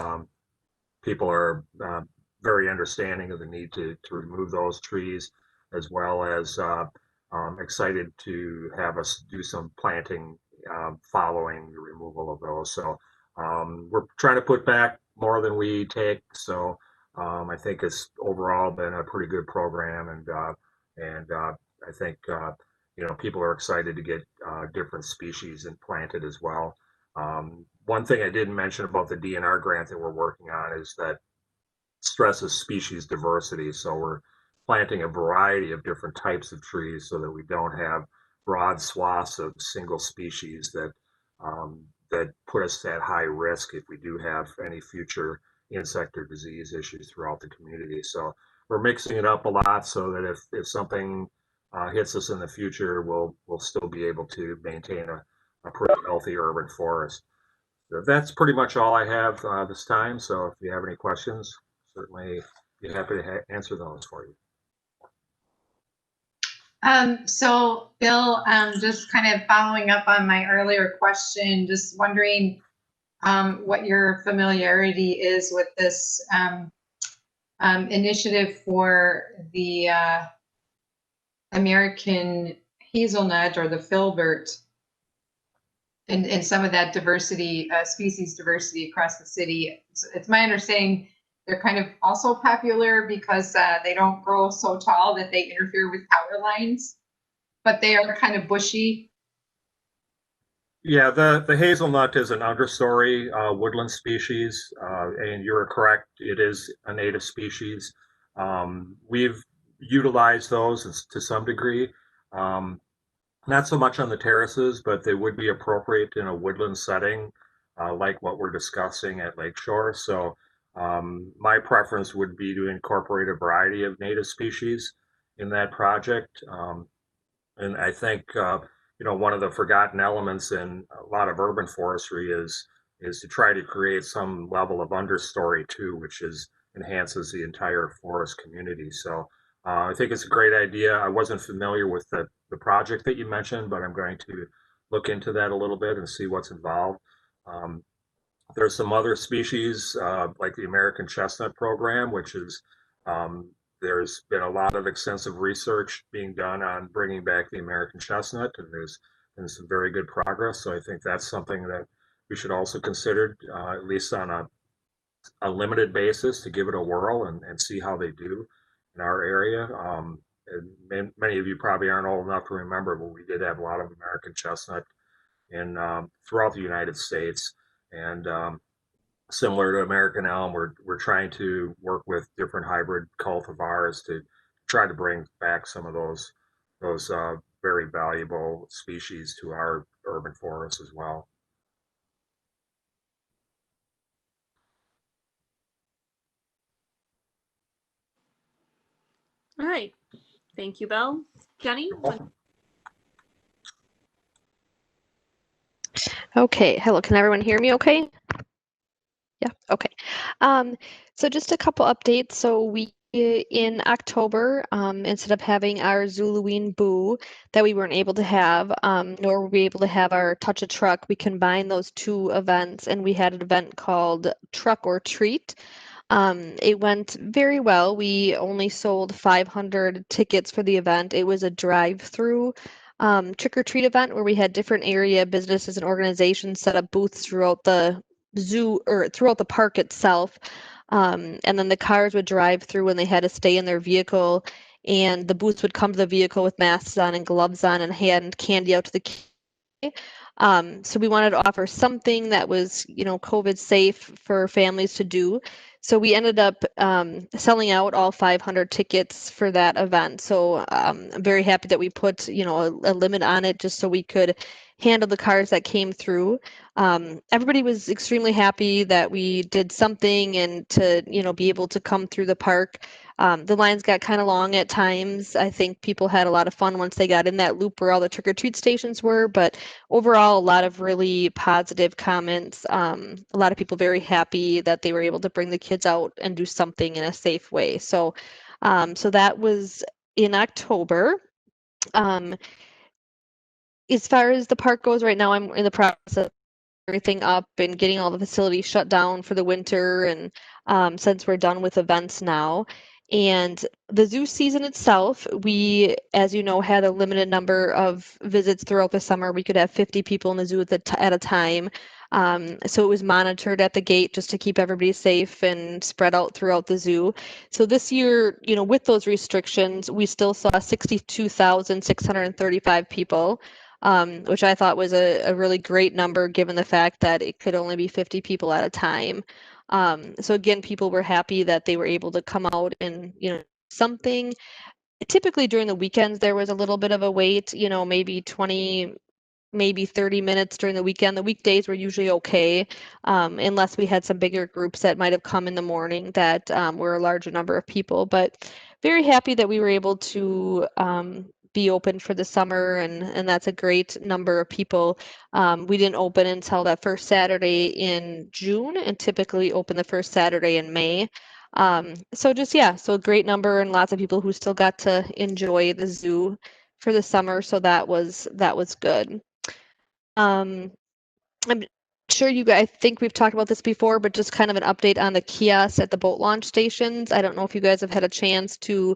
K: People are very understanding of the need to remove those trees, as well as excited to have us do some planting following the removal of those. So we're trying to put back more than we take. So I think it's overall been a pretty good program, and I think people are excited to get different species and planted as well. One thing I didn't mention about the DNR grant that we're working on is that stresses species diversity. So we're planting a variety of different types of trees so that we don't have broad swaths of single species that put us at high risk if we do have any future insect or disease issues throughout the community. So we're mixing it up a lot so that if something hits us in the future, we'll still be able to maintain a pretty healthy urban forest. So that's pretty much all I have this time. So if you have any questions, certainly be happy to answer those for you.
G: So Bill, just kind of following up on my earlier question, just wondering what your familiarity is with this initiative for the American hazelnut or the filbert. and some of that diversity, species diversity across the city. It's my understanding they're kind of also popular because they don't grow so tall that they interfere with power lines, but they are kind of bushy.
K: Yeah, the hazelnut is an understory woodland species, and you're correct. It is a native species. We've utilized those to some degree. Not so much on the terraces, but they would be appropriate in a woodland setting, like what we're discussing at Lakeshore. So my preference would be to incorporate a variety of native species in that project. And I think one of the forgotten elements in a lot of urban forestry is to try to create some level of understory too, which enhances the entire forest community. So I think it's a great idea. I wasn't familiar with the project that you mentioned, but I'm going to look into that a little bit and see what's involved. Um, there's some other species like the American chestnut program, which is um, there's been a lot of extensive research being done on bringing back the American chestnut, and there's been some very good progress. So I think that's something that we should also consider, at least on a limited basis, to give it a whirl and see how they do in our area. And many of you probably aren't old enough to remember, but we did have a lot of American chestnut in throughout the United States. And similar to American elm, we're trying to work with different hybrid cultivars to try to bring back some of those very valuable species to our urban forests as well.
B: All right. Thank you, Bill. Jenny?
L: Okay, hello, can everyone hear me okay? Yeah, okay. So just a couple updates. So we in October, instead of having our Zulaween Boo that we weren't able to have, nor were we able to have our Touch a Truck, we combined those two events and we had an event called Truck or Treat. It went very well. We only sold 500 tickets for the event. It was a drive-through trick or treat event where we had different area businesses and organizations set up booths throughout the zoo or throughout the park itself. And then the cars would drive through and they had to stay in their vehicle, and the booths would come to the vehicle with masks on and gloves on and hand candy out to the kids. So we wanted to offer something that was, COVID safe for families to do. So we ended up selling out all 500 tickets for that event. So I'm very happy that we put, a limit on it just so we could handle the cars that came through. Everybody was extremely happy that we did something and to, be able to come through the park. The lines got kind of long at times. I think people had a lot of fun once they got in that loop where all the trick-or-treat stations were, but overall, a lot of really positive comments. A lot of people very happy that they were able to bring the kids out and do something in a safe way. So, so that was in October. As far as the park goes right now, I'm in the process of everything up and getting all the facilities shut down for the winter, and since we're done with events now. And the zoo season itself, we, as you know, had a limited number of visits throughout the summer. We could have 50 people in the zoo at a time. So it was monitored at the gate just to keep everybody safe and spread out throughout the zoo. So this year, with those restrictions, we still saw 62,635 people. Which I thought was a really great number given the fact that it could only be 50 people at a time. So again, people were happy that they were able to come out and, something. Typically during the weekends, there was a little bit of a wait, maybe 20, maybe 30 minutes during the weekend. The weekdays were usually okay, unless we had some bigger groups that might have come in the morning that were a larger number of people. But very happy that we were able to be open for the summer, and that's a great number of people. We didn't open until that first Saturday in June, and typically open the first Saturday in May. So a great number and lots of people who still got to enjoy the zoo for the summer. So that was good. I'm sure I think we've talked about this before, but just kind of an update on the kiosks at the boat launch stations. I don't know if you guys have had a chance to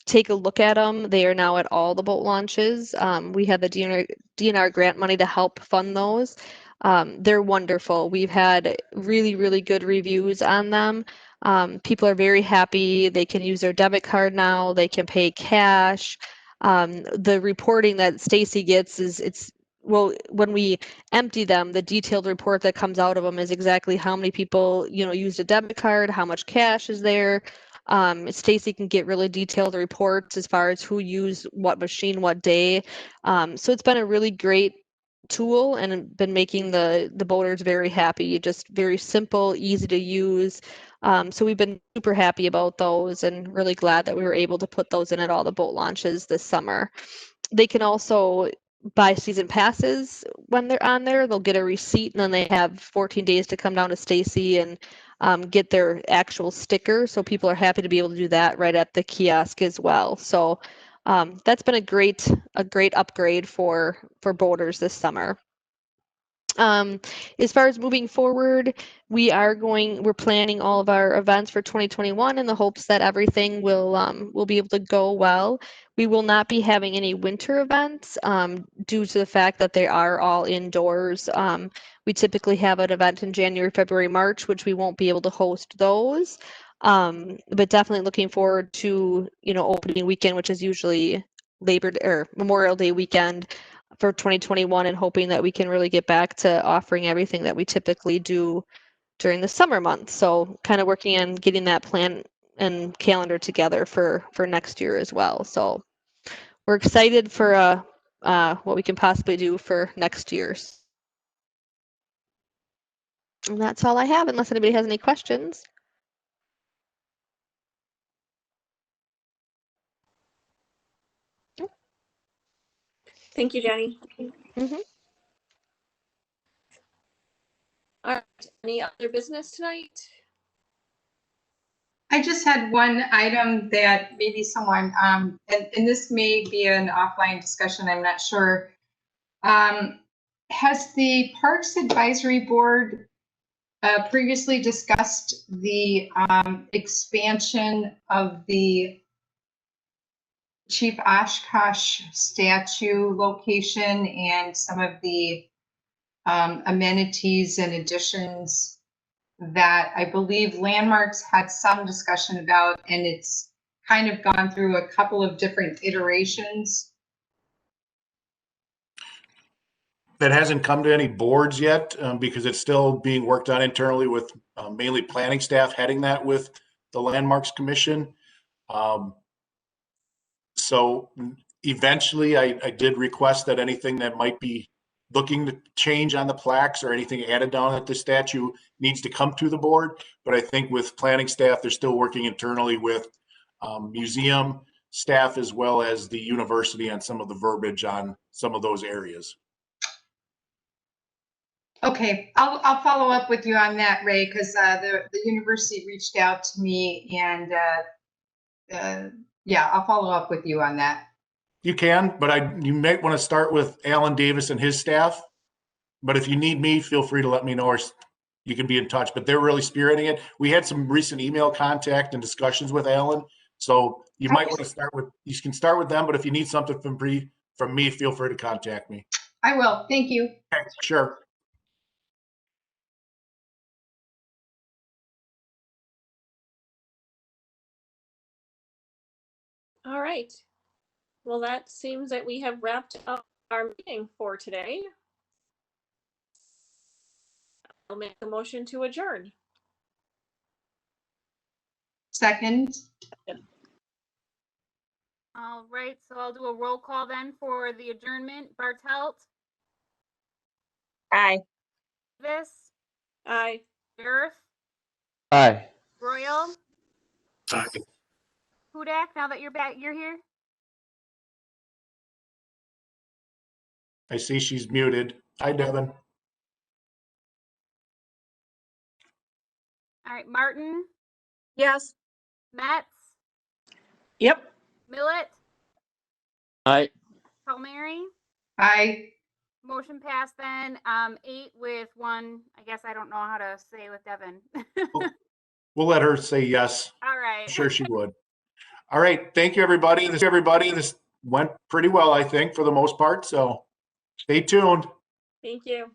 L: take a look at them. They are now at all the boat launches. We had the DNR grant money to help fund those. They're wonderful. We've had really, really good reviews on them. People are very happy. They can use their debit card now. They can pay cash. The reporting that Stacy gets well, when we empty them, the detailed report that comes out of them is exactly how many people, used a debit card, how much cash is there. Stacy can get really detailed reports as far as who used what machine, what day. So it's been a really great tool and been making the boaters very happy. Just very simple, easy to use. So we've been super happy about those and really glad that we were able to put those in at all the boat launches this summer. They can also buy season passes when they're on there. They'll get a receipt and then they have 14 days to come down to Stacy and get their actual sticker. So people are happy to be able to do that right at the kiosk as well. So that's been a great upgrade for boaters this summer. As far as moving forward, we're planning all of our events for 2021 in the hopes that everything will be able to go well. We will not be having any winter events due to the fact that they are all indoors. We typically have an event in January, February, March, which we won't be able to host those. But definitely looking forward to, opening weekend, which is usually Memorial Day weekend for 2021, and hoping that we can really get back to offering everything that we typically do during the summer months. So kind of working on getting that plan and calendar together for next year as well. So we're excited for what we can possibly do for next year's. And that's all I have, unless anybody has any questions.
B: Thank you, Jenny.
L: Mhm.
B: All right. Any other business tonight?
G: I just had one item that maybe someone, and this may be an offline discussion, I'm not sure. Has the Parks Advisory Board previously discussed the expansion of the Chief Oshkosh statue location and some of the amenities and additions that I believe Landmarks had some discussion about, and it's kind of gone through a couple of different iterations?
A: That hasn't come to any boards yet because it's still being worked on internally with mainly planning staff heading that with the Landmarks Commission. So eventually I did request that anything that might be looking to change on the plaques or anything added down at the statue needs to come to the board. But I think with planning staff, they're still working internally with museum staff as well as the university on some of the verbiage on some of those areas.
G: Okay, I'll follow up with you on that, Ray, because the university reached out to me, and yeah, I'll follow up with you on that.
A: You can, but you might want to start with Alan Davis and his staff. But if you need me, feel free to let me know, or you can be in touch. But they're really spearheading it. We had some recent email contact and discussions with Alan, so you might want to you can start with them. But if you need something from me, feel free to contact me.
G: I will. Thank you.
A: Okay, sure.
B: All right. Well, that seems that we have wrapped up our meeting for today. I'll make a motion to adjourn.
G: Second.
C: All right, so I'll do a roll call then for the adjournment. Bartelt?
J: Aye.
C: Davis?
B: Aye.
C: Girth?
E: Aye.
C: Royal?
A: Aye.
C: Hudak, now that you're back, you're here?
A: I see she's muted. Hi, Devin.
C: All right, Martin?
J: Yes.
C: Metz?
D: Yep.
C: Millet?
E: Aye.
C: Palmieri?
G: Aye.
C: Motion passed then, 8 with 1, I guess I don't know how to say with Devin.
A: We'll let her say yes.
C: All right.
A: I'm sure she would. All right. Thank you, everybody. This went pretty well, I think, for the most part. So stay tuned.
J: Thank you.